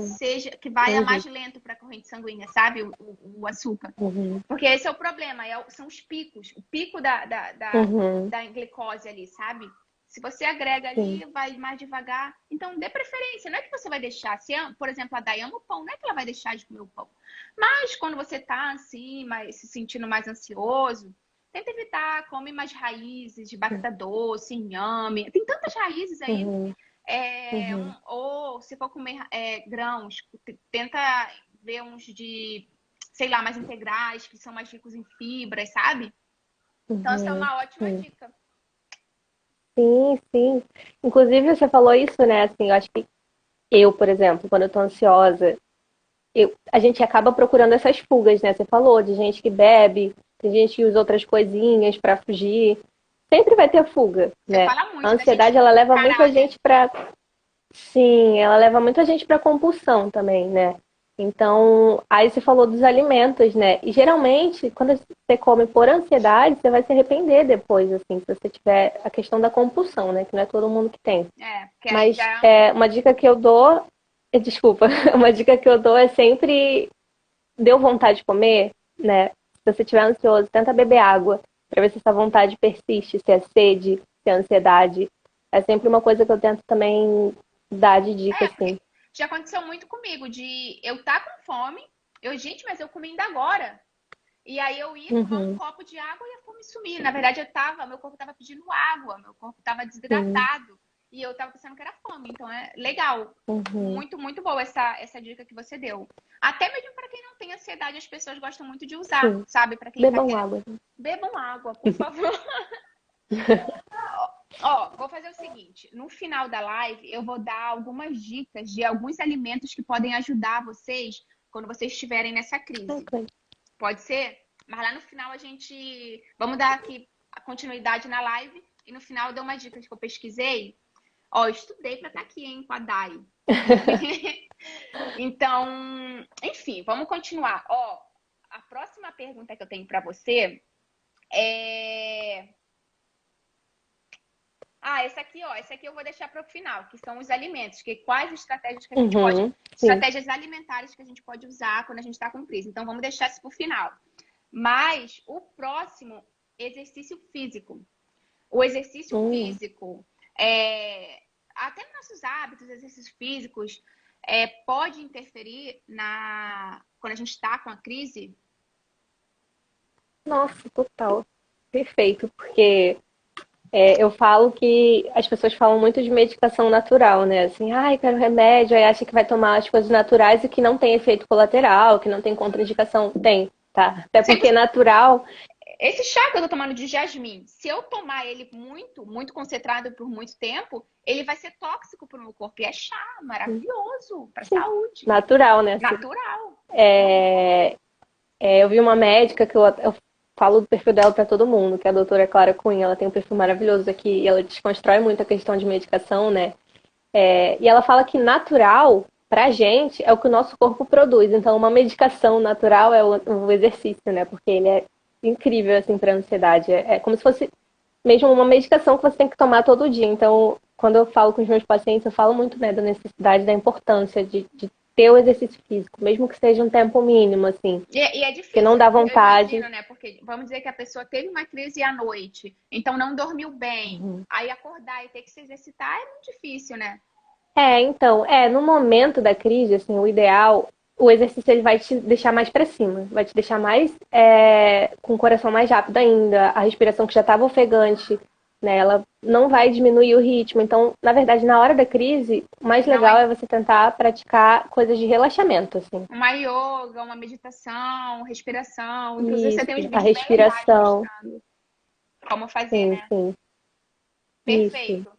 que vá Entendi. mais lento para a corrente sanguínea, sabe? O açúcar. Uhum. Porque esse é o problema, são os picos, o pico Uhum. da glicose ali, sabe? Se você agrega Sim. ali, vai mais devagar. Então, dê preferência. Não é que você vai deixar. Por exemplo, a Day ama o pão, não é que ela vai deixar de comer o pão. Mas quando você tá assim, se sentindo mais ansioso, tenta evitar, come mais raízes de batata doce, inhame. Tem tantas raízes aí. Uhum. Uhum. Ou se for comer grãos, tenta ver uns de, sei lá, mais integrais, que são mais ricos em fibras, sabe? Então, essa é Uhum. uma ótima Sim. dica. Sim, sim. Inclusive, você falou isso, né? Assim, eu acho que Eu, por exemplo, quando eu tô ansiosa, a gente acaba procurando essas fugas, né? Você falou de gente que bebe, tem gente que usa outras coisinhas pra fugir. Sempre vai ter fuga, Você né? fala A muito da gente ansiedade, ela leva muito a parar, né? gente pra. Sim, ela leva muita gente para compulsão também, né? Então, aí você falou dos alimentos, né? E geralmente, quando você come por ansiedade, você vai se arrepender depois, assim, se você tiver a questão da compulsão, né? Que não é todo mundo que tem. Porque aí Mas já. uma dica que eu dou, desculpa, uma dica que eu dou é sempre deu vontade de comer, né? Se você estiver ansioso, tenta beber água para ver se essa vontade persiste, se é sede, se é ansiedade. É sempre uma coisa que eu tento também dar de dica, assim. Porque já aconteceu muito comigo, de eu estar com fome, gente, mas eu comi ainda agora. E aí eu ia tomar um Uhum, copo de água e a fome sumir. Na verdade, meu corpo tava pedindo água, meu corpo tava sim, desidratado. E eu tava pensando que era fome. Então é legal. uhum, Muito, muito boa essa dica que você deu. Até mesmo para quem não tem ansiedade, as pessoas gostam muito de usar, sim. sabe? Para quem tá Bebam querendo. água. Bebam água, por favor. Ó, vou fazer o seguinte: no final da live, eu vou dar algumas dicas de alguns alimentos que podem ajudar vocês quando vocês estiverem nessa crise. Ok. Pode ser? Mas lá no final a gente. Vamos dar aqui a continuidade na live e no final eu dou umas dicas que eu pesquisei. Ó, eu estudei para estar aqui, hein, com a Dai. Então, enfim, vamos continuar. Ó, a próxima pergunta que eu tenho para você é. Ah, esse aqui, ó, esse aqui eu vou deixar para o final, que são os alimentos, que quais estratégias que a gente pode, Uhum, sim. estratégias alimentares que a gente pode usar quando a gente está com crise. Então vamos deixar isso para o final. Mas o próximo, exercício físico. O exercício Hum. físico, até nos nossos hábitos, exercícios físicos, pode interferir quando a gente está com a crise? Nossa, total. Perfeito, porque eu falo que as pessoas falam muito de medicação natural, né? Assim, ai, quero remédio, aí acha que vai tomar as coisas naturais e que não tem efeito colateral, que não tem contraindicação. Tem, tá? Até porque Sempre, natural. esse chá que eu tô tomando de jasmim, se eu tomar ele muito, muito concentrado por muito tempo, ele vai ser tóxico para o meu corpo. E é chá, maravilhoso para a Sim, saúde. natural, né? Assim, Natural. eu vi uma médica que eu falo do perfil dela para todo mundo, que é a doutora Clara Cunha. Ela tem um perfil maravilhoso aqui e ela desconstrói muito a questão de medicação, né? E ela fala que natural, pra gente, é o que o nosso corpo produz. Então, uma medicação natural é o exercício, né? Porque ele é incrível, assim, pra ansiedade. É como se fosse mesmo uma medicação que você tem que tomar todo dia. Então, quando eu falo com os meus pacientes, eu falo muito, né, da necessidade, da importância de ter o exercício físico, mesmo que seja um tempo mínimo, assim. E é Porque não difícil, dá eu vontade. imagino, né? Porque vamos dizer que a pessoa teve uma crise à noite, então não dormiu bem. Uhum. Aí acordar e ter que se exercitar é muito difícil, né? Então, no momento da crise, assim, o ideal, o exercício ele vai te deixar mais para cima, vai te deixar mais com o coração mais rápido ainda, a respiração que já estava ofegante, né, ela não vai diminuir o ritmo. Então, na verdade, na hora da crise, o mais Não legal é é você tentar praticar coisas de relaxamento, assim. uma yoga, uma meditação, respiração. Inclusive, você tem uns Isso, a vídeos bem legais respiração, mostrando como fazer, sim, né? sim, isso. Perfeito.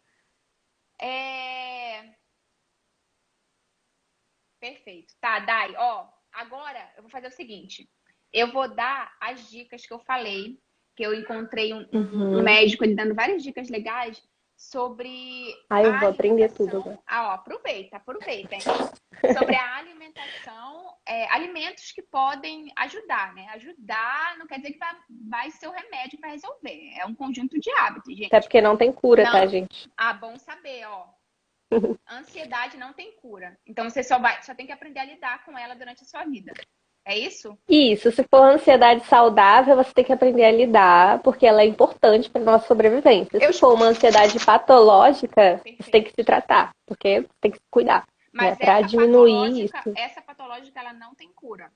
É... Perfeito. Tá, Dai, ó, agora eu vou fazer o seguinte. Eu vou dar as dicas que eu falei, que eu encontrei um Uhum. médico ele dando várias dicas legais sobre Aí eu a vou aprender tudo agora. alimentação. Ah, ó, aproveita, hein? Sobre a alimentação, alimentos que podem ajudar, né? Ajudar não quer dizer que vai ser o remédio para resolver. É um conjunto de hábitos, Até gente. porque não tem cura, tá, Não. gente? Ah, bom saber, ó. Ansiedade não tem cura. Então você só tem que aprender a lidar com ela durante a sua vida. É isso? Isso, se for ansiedade saudável, você tem que aprender a lidar, porque ela é importante para nossa sobrevivência. Eu Se for uma ansiedade patológica, você tem que perfeito. se tratar, porque você tem que se cuidar, né, Mas para diminuir isso. essa patológica ela não tem cura.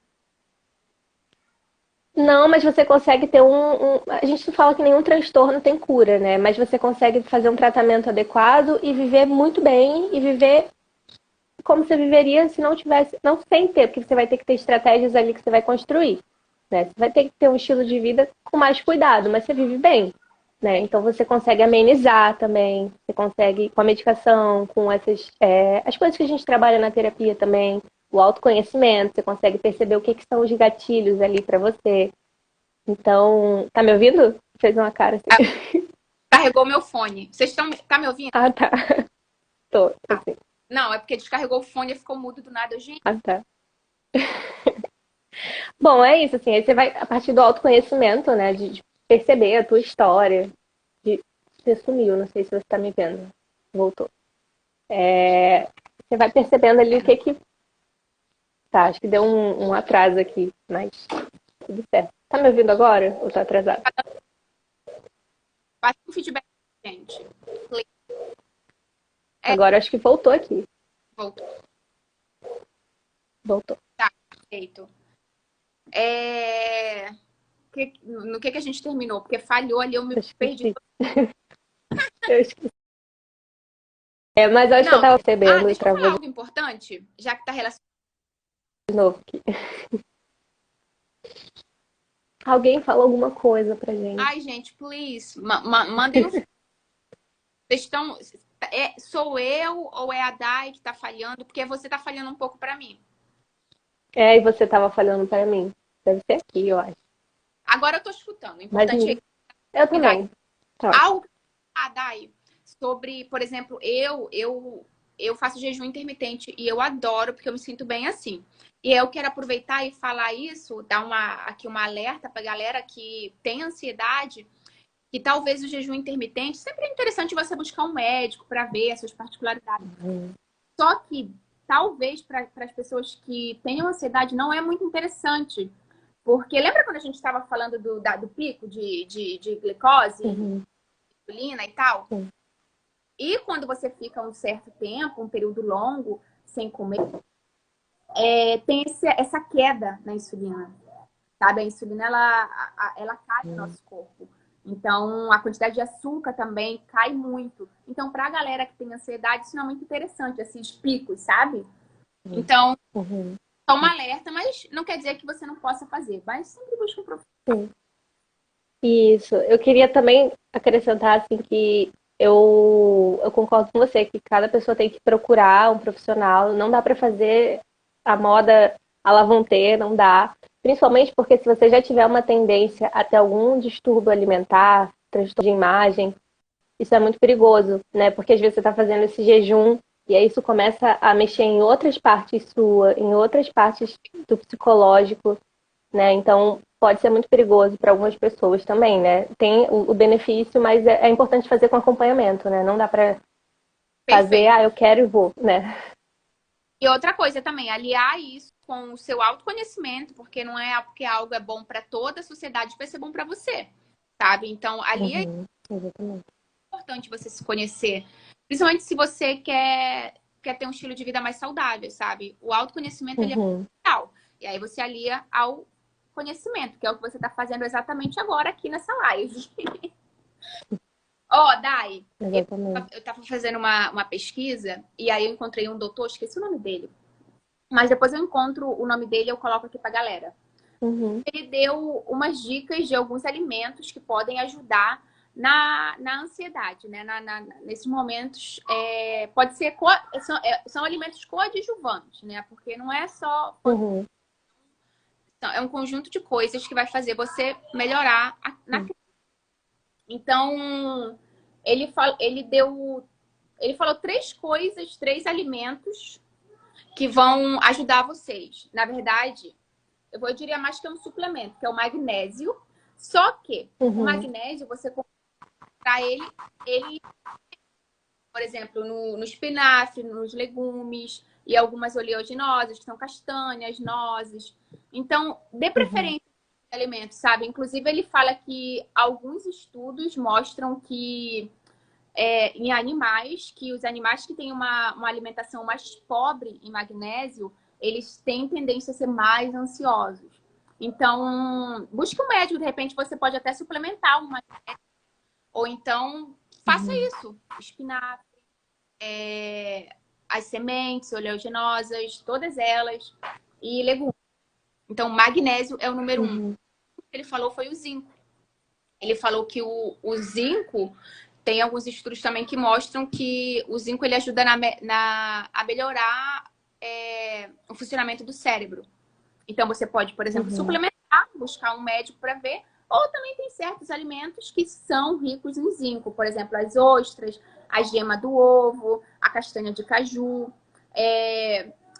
Não, mas você consegue ter a gente não fala que nenhum transtorno tem cura, né? Mas você consegue fazer um tratamento adequado e viver muito bem e viver como você viveria se não tivesse, não sem ter, porque você vai ter que ter estratégias ali que você vai construir, né? Você vai ter que ter um estilo de vida com mais cuidado, mas você vive bem, né? Então você consegue amenizar também, você consegue com a medicação, com essas as coisas que a gente trabalha na terapia também, o autoconhecimento, você consegue perceber o que que são os gatilhos ali para você. Então, tá me ouvindo? Fez uma cara assim. Carregou meu fone. Vocês estão. Tá me ouvindo? Ah, tá. Tô, Ah, assim. não, é porque descarregou o fone e ficou mudo do nada. Gente, Ah, tá. Bom, é isso, assim, aí você vai, a partir do autoconhecimento, né, de perceber a tua história, de... Você sumiu, não sei se você tá me vendo. Voltou. Você vai percebendo ali o que que... Tá, acho que deu um atraso aqui, mas tudo certo. Tá me ouvindo agora ou tá atrasado? faz um feedback, gente. É, Agora acho que voltou aqui. voltou. Voltou. Tá, perfeito. No que a gente terminou? Porque falhou ali, eu me Eu perdi. esqueci. Eu esqueci. Mas eu acho que eu Não, tava percebendo e deixa eu falar travou de algo importante, já que tá relacionado. novo aqui. Alguém falou alguma coisa pra gente. Ai, gente, please, mandem o. Vocês estão. Sou eu ou é a Dai que tá falhando? Porque você tá falhando um pouco pra mim. E você tava falando pra mim. Deve ser aqui, eu acho. Agora eu tô escutando. O Mas importante é eu que Dai, também. Tá. algo a Dai sobre, por exemplo, eu faço jejum intermitente e eu adoro porque eu me sinto bem assim. E eu quero aproveitar e falar isso, dar aqui uma alerta pra galera que tem ansiedade, que talvez o jejum intermitente, sempre é interessante você buscar um médico para ver as suas particularidades. Só que talvez para as pessoas que tenham ansiedade não é muito interessante. Porque lembra quando a gente estava falando do pico de glicose, Uhum. insulina e tal? Sim. E quando você fica um certo tempo, um período longo, sem comer, tem essa queda na insulina. Sabe? A insulina, ela cai no nosso corpo. Então, a quantidade de açúcar também cai muito. Então, para a galera que tem ansiedade, isso não é muito interessante, esses picos, sabe? Então, Uhum. toma alerta, mas não quer dizer que você não possa fazer. Mas sempre busca um profissional. Sim. Isso. Eu queria também acrescentar assim que eu concordo com você que cada pessoa tem que procurar um profissional. Não dá para fazer a moda à la vontade, não dá. Principalmente porque se você já tiver uma tendência a ter algum distúrbio alimentar, transtorno de imagem, isso é muito perigoso, né? Porque às vezes você está fazendo esse jejum e aí isso começa a mexer em outras partes sua, em outras partes do psicológico, né? Então pode ser muito perigoso para algumas pessoas também, né? Tem o benefício, mas é importante fazer com acompanhamento, né? Não dá para fazer, Perfeito. eu quero e vou, né? E outra coisa também, aliar isso com o seu autoconhecimento, porque não é porque algo é bom para toda a sociedade, vai ser bom para você, sabe? Então, ali é Uhum, exatamente. importante você se conhecer. Principalmente se você quer ter um estilo de vida mais saudável, sabe? O autoconhecimento, ele é Uhum, fundamental. E aí você alia ao conhecimento, que é o que você está fazendo exatamente agora aqui nessa live. Ó, Dai, exatamente. eu tava fazendo uma pesquisa e aí eu encontrei um doutor, esqueci o nome dele. Mas depois eu encontro o nome dele e eu coloco aqui pra galera. Uhum, Ele deu umas dicas de alguns alimentos que podem ajudar na ansiedade, né? Nesses momentos, pode ser são alimentos coadjuvantes, né? Porque não é só uhum, é um conjunto de coisas que vai fazer você melhorar na. Então, ele falou três coisas, três alimentos que vão ajudar vocês. Na verdade, eu diria mais que é um suplemento, que é o magnésio. Só que o uhum, magnésio, você comprar ele, por exemplo, no espinafre, nos legumes e algumas oleaginosas, que são castanhas, nozes. Então, dê uhum, preferência aos alimentos, sabe? Inclusive, ele fala que alguns estudos mostram que em animais, que os animais que têm uma alimentação mais pobre em magnésio, eles têm tendência a ser mais ansiosos. Então, busque um médico, de repente você pode até suplementar uma. Ou então, faça uhum, isso. Espinafre, as sementes oleaginosas, todas elas, e legumes. Então, magnésio é o número um. O uhum. que ele falou foi o zinco. Ele falou que o zinco, tem alguns estudos também que mostram que o zinco ele ajuda a melhorar o funcionamento do cérebro. Então, você pode, por exemplo, suplementar, buscar um médico para ver. Ou também tem certos alimentos que são ricos em zinco. Por exemplo, as ostras, a gema do ovo, a castanha de caju.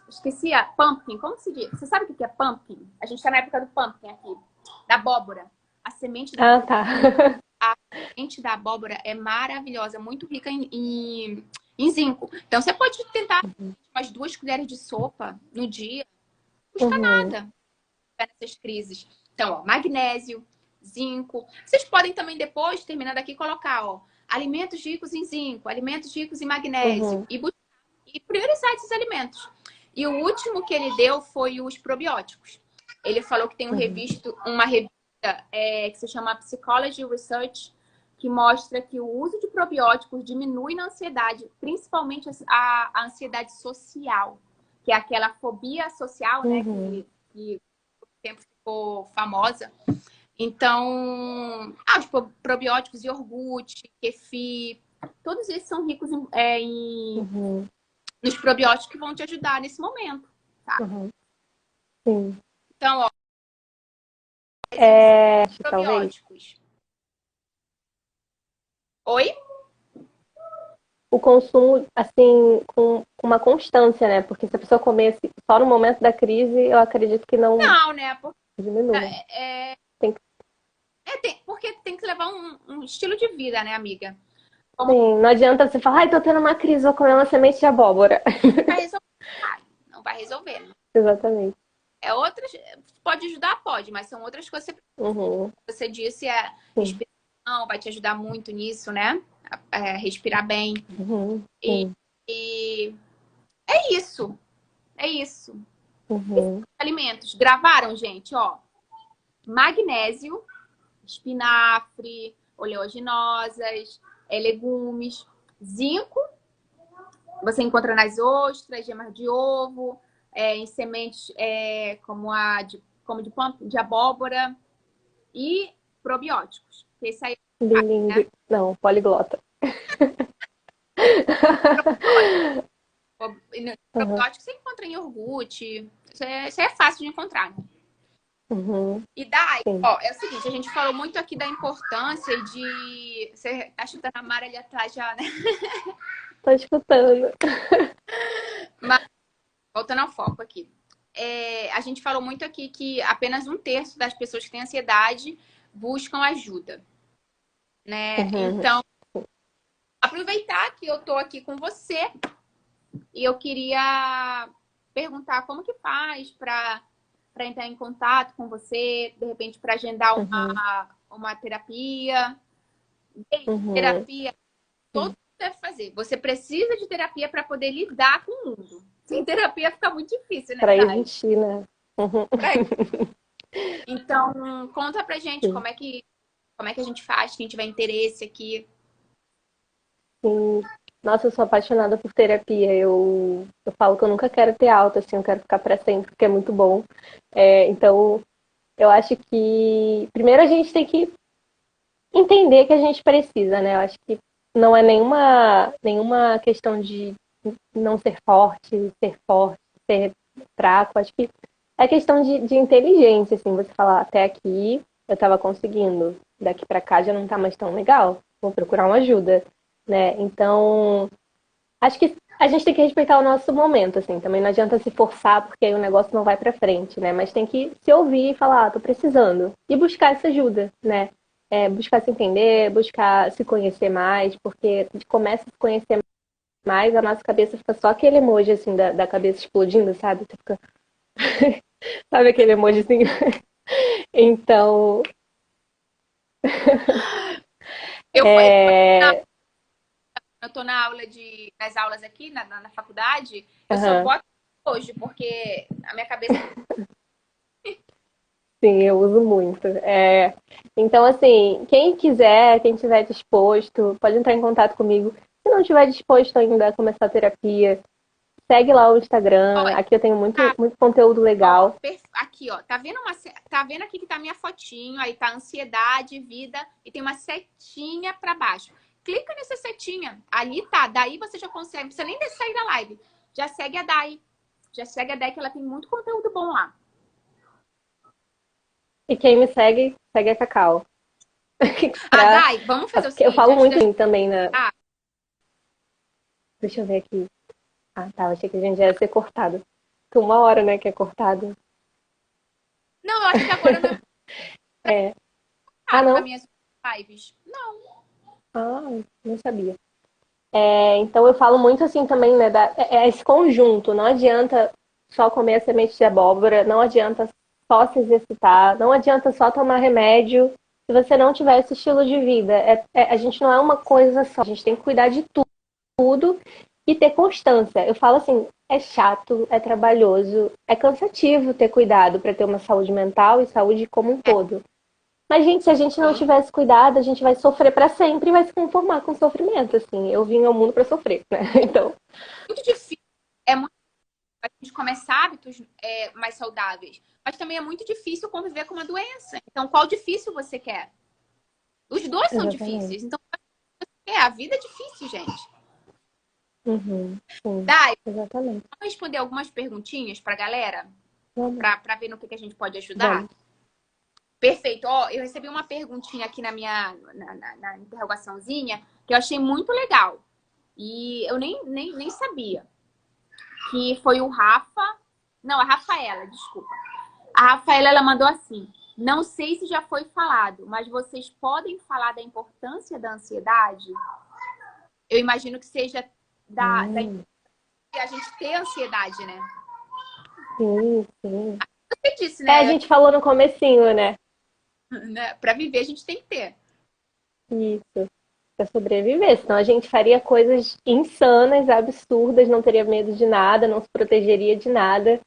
Esqueci a pumpkin. Como se diz? Você sabe o que é pumpkin? A gente está na época do pumpkin aqui. Da abóbora. A semente da abóbora. tá. A semente da abóbora é maravilhosa, muito rica em zinco. Então, você pode tentar umas 2 colheres de sopa no dia. Não custa nada nessas crises. Então, ó, magnésio, zinco. Vocês podem também depois, terminando aqui, colocar, ó, alimentos ricos em zinco, alimentos ricos em magnésio e priorizar esses alimentos. E o último que ele deu foi os probióticos. Ele falou que tem uma revista que se chama Psychology Research, que mostra que o uso de probióticos diminui na ansiedade, principalmente a ansiedade social, que é aquela fobia social, né, que por tempo ficou famosa. Então, os probióticos, iogurte, kefir, todos esses são ricos nos probióticos que vão te ajudar nesse momento, tá? Sim. Então, ó, probióticos. Oi? O consumo, assim, com uma constância, né? Porque se a pessoa comesse só no momento da crise, eu acredito que não... Não, né? Diminua. Porque tem que levar um estilo de vida, né, amiga? Sim, não adianta você falar, tô tendo uma crise, vou comer uma semente de abóbora. Não vai resolver. Né? Exatamente. Pode ajudar, pode, mas são outras coisas. Você disse, respiração vai te ajudar muito nisso, né? Respirar bem. E é isso. É isso. Esses alimentos. Gravaram, gente, ó. Magnésio, espinafre, oleaginosas, legumes, zinco. Você encontra nas ostras, gemas de ovo, em sementes como de abóbora e probióticos. Esse aí Bilingue. Né? Não, poliglota. Probiótico você encontra em iogurte. Isso é fácil de encontrar. Né? E daí, ó, é o seguinte, a gente falou muito aqui da importância de... Você tá chutando a Mara ali atrás já, né? Tô escutando. Mas, voltando ao foco aqui. A gente falou muito aqui que apenas 1/3 das pessoas que têm ansiedade buscam ajuda. Né? Então, aproveitar que eu tô aqui com você e eu queria perguntar como que faz para entrar em contato com você, de repente para agendar uma terapia. Terapia, todo mundo deve fazer. Você precisa de terapia para poder lidar com o mundo. Sem terapia fica muito difícil, né? Para existir, né? Então, conta pra gente como é que a gente faz, quem tiver interesse aqui. Sim. Nossa, eu sou apaixonada por terapia. Eu falo que eu nunca quero ter alta, assim, eu quero ficar para sempre, porque é muito bom. Então, eu acho que primeiro a gente tem que entender que a gente precisa, né? Eu acho que não é nenhuma questão de não ser forte, ser fraco. Acho que é questão de inteligência, assim, você falar, até aqui eu estava conseguindo, daqui para cá já não tá mais tão legal, vou procurar uma ajuda, né? Então, acho que a gente tem que respeitar o nosso momento, assim, também não adianta se forçar, porque aí o negócio não vai para frente, né? Mas tem que se ouvir e falar, tô precisando, e buscar essa ajuda, né? Buscar se entender, buscar se conhecer mais, porque a gente começa a se conhecer mais, a nossa cabeça fica só aquele emoji, assim, da cabeça explodindo, sabe? Você fica... Sabe aquele emojizinho? Então... Eu tô nas aulas aqui, na faculdade, eu só boto hoje, porque a minha cabeça... Sim, eu uso muito. Então, assim, quem quiser, quem estiver disposto, pode entrar em contato comigo. Se não estiver disposto ainda a começar a terapia, segue lá o Instagram. Aqui eu tenho muito conteúdo legal. aqui, ó, tá vendo aqui que tá minha fotinho, aí tá ansiedade, vida, e tem uma setinha pra baixo. Clica nessa setinha, ali tá, daí você já consegue, não precisa nem sair da live, já segue a Dai, que ela tem muito conteúdo bom lá. E quem me segue, segue a Cacau. Ah, Dai, vamos fazer o Eu seguinte, falo antes muito da... assim também, né? Ah, Deixa eu ver aqui. Ah, tá, achei que a gente já ia ser cortado. Que 1 hora, né, que é cortado. não, eu acho que agora não é É. Ah, caro para não? minhas lives. Não. Ah, não sabia. Então eu falo muito assim também, né? É esse conjunto. Não adianta só comer a semente de abóbora, não adianta só se exercitar, não adianta só tomar remédio se você não tiver esse estilo de vida. A gente não é uma coisa só, a gente tem que cuidar de tudo e ter constância. Eu falo assim, é chato, é trabalhoso, é cansativo ter cuidado para ter uma saúde mental e saúde como um todo. Mas, gente, se a gente não tivesse cuidado, a gente vai sofrer para sempre e vai se conformar com o sofrimento, assim. Eu vim ao mundo para sofrer, né? Então. Muito difícil. É muito a gente começar hábitos mais saudáveis. Mas também é muito difícil conviver com uma doença. Então, qual difícil você quer? Os dois são Exatamente. difíceis. Então, a vida é difícil, gente. Uhum, sim, Dai, exatamente. vamos responder algumas perguntinhas pra galera? Vamos, Pra ver no que a gente pode ajudar? vamos. Perfeito. Ó, eu recebi uma perguntinha aqui na interrogaçãozinha que eu achei muito legal. E eu nem sabia. Que foi o Rafa. Não, a Rafaela, desculpa. A Rafaela, ela mandou assim: não sei se já foi falado, mas vocês podem falar da importância da ansiedade? Eu imagino que seja da Hum, a gente ter ansiedade, né? sim, sim. Você disse, A né? gente falou no comecinho, né? Para viver, a gente tem que ter. Isso. Para sobreviver. Senão a gente faria coisas insanas, absurdas, não teria medo de nada, não se protegeria de nada.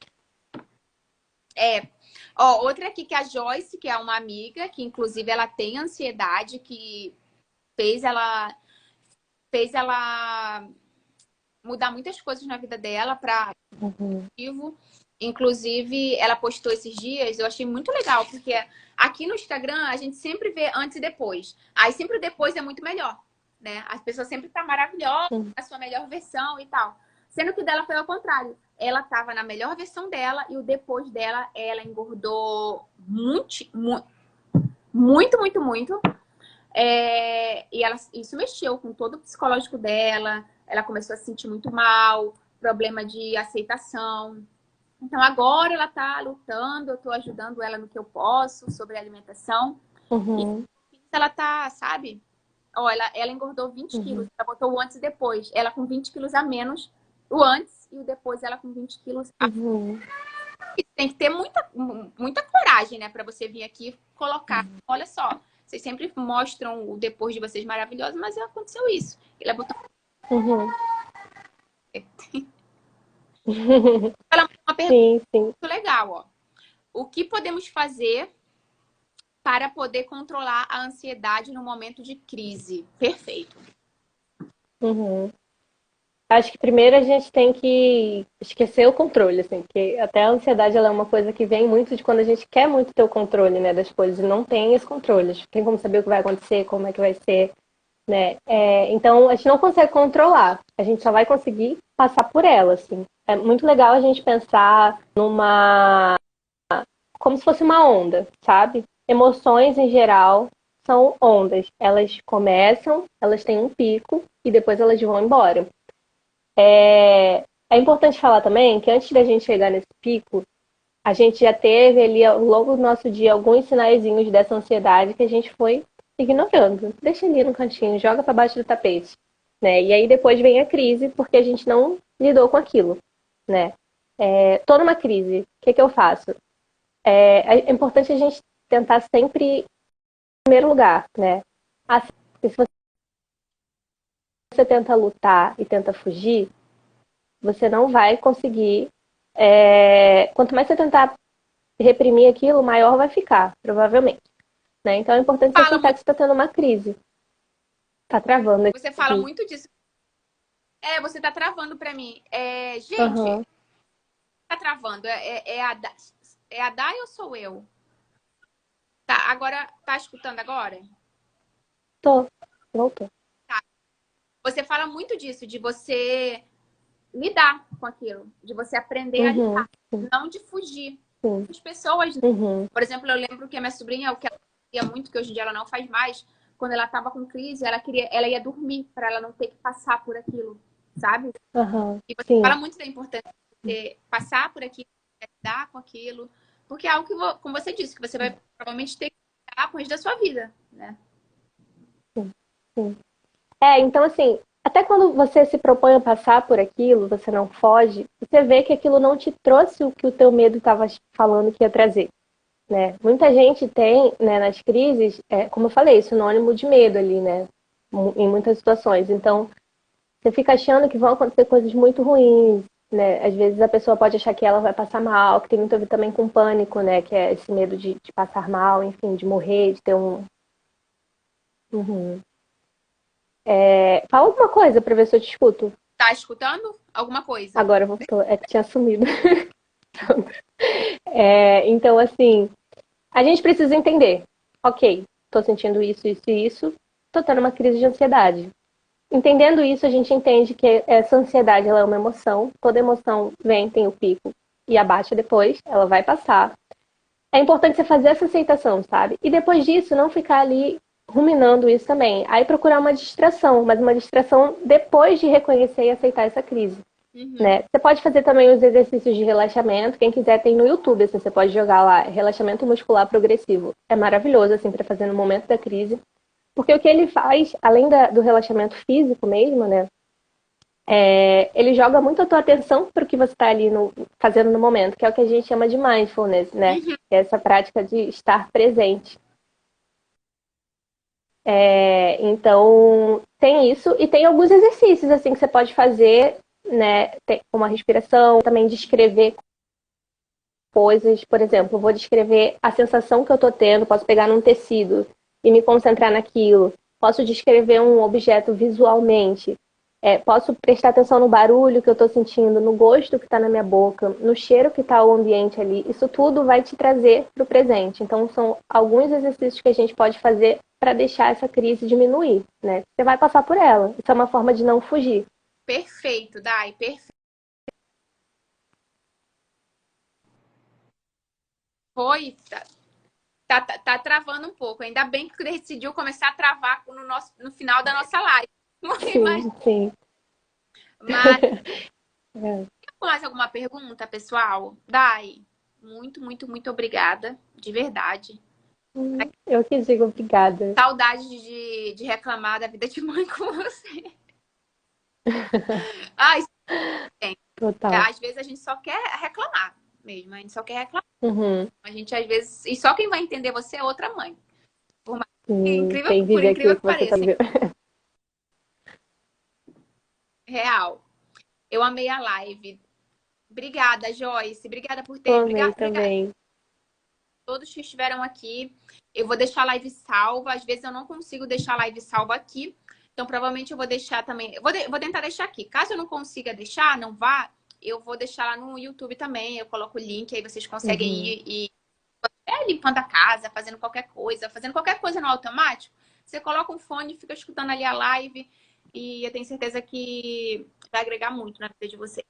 É. Ó, outra aqui que é a Joyce, que é uma amiga, que inclusive ela tem ansiedade, que fez ela fez ela mudar muitas coisas na vida dela para Uhum. positivo. Inclusive, ela postou esses dias, eu achei muito legal, porque aqui no Instagram a gente sempre vê antes e depois. Aí sempre o depois é muito melhor, né? As pessoas sempre tá maravilhosa, a sua melhor versão e tal. Sendo que o dela foi ao contrário. Ela tava na melhor versão dela e o depois dela, ela engordou muito. E isso mexeu com todo o psicológico dela. Ela começou a se sentir muito mal, problema de aceitação. Então agora ela tá lutando, eu tô ajudando ela no que eu posso sobre alimentação. E Uhum. ela tá, sabe? Ó, ela engordou 20 quilos, Uhum. ela botou o antes e depois. Ela com 20 quilos a menos, o antes e o depois ela com 20 quilos a... Uhum. Tem que ter muita coragem, né, pra você vir aqui e colocar. Olha só, vocês sempre mostram o depois de vocês maravilhoso, mas aconteceu isso. Ela botou Uhum. uma pergunta Sim, sim. muito legal, ó. O que podemos fazer para poder controlar a ansiedade no momento de crise? Perfeito. Uhum. Acho que primeiro a gente tem que esquecer o controle, assim, porque até a ansiedade ela é uma coisa que vem muito de quando a gente quer muito ter o controle, né, das coisas e não tem esse controle. A gente tem como saber o que vai acontecer, como é que vai ser, né? Então a gente não consegue controlar, a gente só vai conseguir passar por ela, assim. É muito legal a gente pensar numa como se fosse uma onda, sabe? Emoções em geral são ondas. Elas começam, elas têm um pico e depois elas vão embora. É importante falar também que antes da gente chegar nesse pico, a gente já teve ali ao longo do nosso dia alguns sinaizinhos dessa ansiedade que a gente foi ignorando. Deixa ali no cantinho, joga para baixo do tapete, né? E aí depois vem a crise porque a gente não lidou com aquilo, né? Tô numa crise, o que eu faço? É importante a gente tentar sempre em primeiro lugar, né? Assim, se você tenta lutar e tenta fugir, você não vai conseguir. Quanto mais você tentar reprimir aquilo, maior vai ficar, provavelmente. Né? Então é importante você Fala aceitar muito, que você está tendo uma crise. Está travando você fala aqui. muito disso. Você tá travando para mim. Gente, Uhum. tá travando. É a Dai ou sou eu? Tá, agora, tá escutando agora? Tô, voltou. Tá. Você fala muito disso, de você lidar com aquilo, de você aprender a Uhum, lidar, não de fugir. sim. As pessoas, Uhum, por exemplo, eu lembro que a minha sobrinha, o que ela fazia muito, que hoje em dia ela não faz mais, quando ela estava com crise, ela ia dormir para ela não ter que passar por aquilo, sabe? aham, E você fala sim. muito da importância de você passar por aquilo, lidar com aquilo, porque é algo que, como você disse, que você vai provavelmente ter que lidar com o resto da sua vida, né? Sim, sim. É, então assim, até quando você se propõe a passar por aquilo, você não foge, você vê que aquilo não te trouxe o que o teu medo estava falando que ia trazer, né? Muita gente tem, né, nas crises, como eu falei, sinônimo de medo ali, né? Em muitas situações. Então, você fica achando que vão acontecer coisas muito ruins, né? Às vezes a pessoa pode achar que ela vai passar mal, que tem muito a ver também com pânico, né? Que é esse medo de passar mal, enfim, de morrer, de ter um. Uhum. Fala alguma coisa pra ver se eu te escuto. Tá escutando alguma coisa? Agora voltou, é que tinha sumido. Então, assim, a gente precisa entender. Ok, tô sentindo isso, isso e isso, tô tendo uma crise de ansiedade. Entendendo isso, a gente entende que essa ansiedade ela é uma emoção. Toda emoção vem, tem o pico e abaixa depois, ela vai passar. É importante você fazer essa aceitação, sabe? E depois disso, não ficar ali ruminando isso também. Aí procurar uma distração, mas uma distração depois de reconhecer e aceitar essa crise. Uhum. Né? Você pode fazer também os exercícios de relaxamento. Quem quiser tem no YouTube, assim, você pode jogar lá relaxamento muscular progressivo. É maravilhoso assim para fazer no momento da crise, porque o que ele faz, além do relaxamento físico mesmo, né? Ele joga muito a tua atenção para o que você está ali fazendo no momento, que é o que a gente chama de mindfulness, né? Uhum. Que é essa prática de estar presente. Então, tem isso e tem alguns exercícios assim que você pode fazer, né? Como a respiração, também descrever coisas, por exemplo, vou descrever a sensação que eu estou tendo, posso pegar num tecido e me concentrar naquilo, posso descrever um objeto visualmente, posso prestar atenção no barulho que eu estou sentindo, no gosto que está na minha boca, no cheiro que está o ambiente ali. Isso tudo vai te trazer para o presente. Então, são alguns exercícios que a gente pode fazer para deixar essa crise diminuir, né? Você vai passar por ela. Isso é uma forma de não fugir. Perfeito, Dai, perfeito. Foi. Tá travando um pouco. Ainda bem que decidiu começar a travar no final da nossa live. Mas, Sim, sim. mas É. mais alguma pergunta, pessoal? Dai, muito, muito, muito obrigada. De verdade. Eu que digo obrigada. Saudade de reclamar da vida de mãe com você. Ah, isso tem. Total. Às vezes a gente só quer reclamar mesmo. A gente só quer reclamar. Uhum. A gente às vezes. E só quem vai entender você é outra mãe. Por mais Sem por viver incrível aquilo que que você tá pareça. vivendo. Real. Eu amei a live. Obrigada, Joyce. Obrigada por ter. Amei Obrigada também. a todos que estiveram aqui. Eu vou deixar a live salva. Às vezes eu não consigo deixar a live salva aqui. Então, provavelmente eu vou deixar também. Vou tentar deixar aqui. Caso eu não consiga deixar, não vá, eu vou deixar lá no YouTube também. Eu coloco o link, aí vocês conseguem Uhum. ir e limpando a casa, fazendo qualquer coisa no automático. Você coloca um fone e fica escutando ali a live. E eu tenho certeza que vai agregar muito na vida de vocês.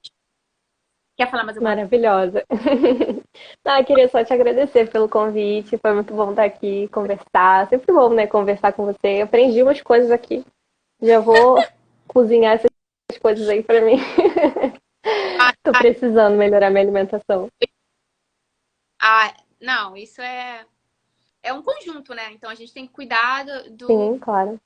Quer falar mais alguma coisa? Maravilhosa. Ah, queria só te agradecer pelo convite. Foi muito bom estar aqui, conversar. Sempre bom, né, conversar com você. Aprendi umas coisas aqui. Já vou cozinhar essas coisas aí pra mim. Tô precisando melhorar minha alimentação. Não, isso é um conjunto, né? Então a gente tem que cuidar do Sim, claro.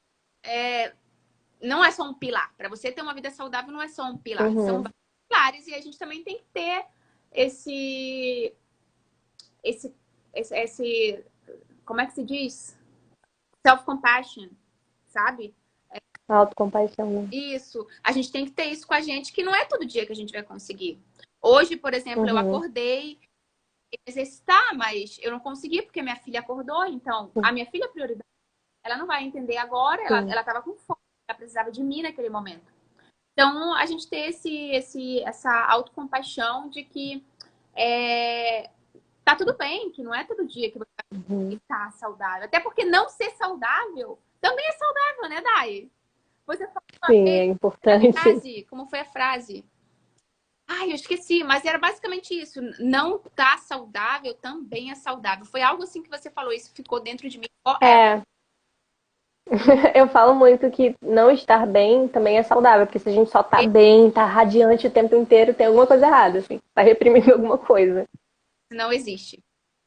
não é só um pilar. Para você ter uma vida saudável, não é só um pilar. São Uhum. vários pilares e a gente também tem que ter esse, esse, esse como é que se diz? Self-compassion, sabe? Autocompaixão, né? Isso. A gente tem que ter isso com a gente, que não é todo dia que a gente vai conseguir. Hoje, por exemplo, eu Uhum. acordei e exercitar, mas eu não consegui porque minha filha acordou. Então, a minha filha é prioridade. Ela não vai entender agora, Sim. ela estava com fome, ela precisava de mim naquele momento. Então, a gente ter essa autocompaixão de que tá tá tudo bem, que não é todo dia que você vai estar saudável. Até porque não ser saudável também é saudável, né, Dai? Você falou uma Sim, é vez a importante. frase, como foi a frase? Ai, eu esqueci, mas era basicamente isso. Não tá saudável também é saudável. Foi algo assim que você falou, isso ficou dentro de mim forever. É, eu falo muito que não estar bem também é saudável, porque se a gente só tá bem, tá radiante o tempo inteiro, tem alguma coisa errada, assim, tá reprimindo alguma coisa. Não existe.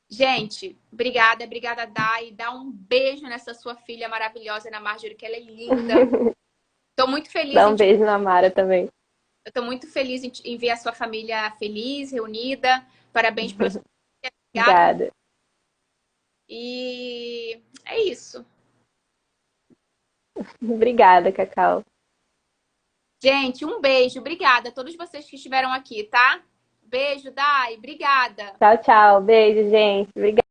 Gente, obrigada, obrigada, Dai. Dá um beijo nessa sua filha maravilhosa, na Marjorie, que ela é linda. Tô muito feliz Dá em um te... beijo na Mara também. Eu tô muito feliz em ver a sua família feliz, reunida. Parabéns pela sua filha. Obrigada. Obrigada. E é isso. Obrigada, Cacau. Gente, um beijo. Obrigada a todos vocês que estiveram aqui, tá? Beijo, Dai. Obrigada. Tchau, tchau. Beijo, gente. Obrigada.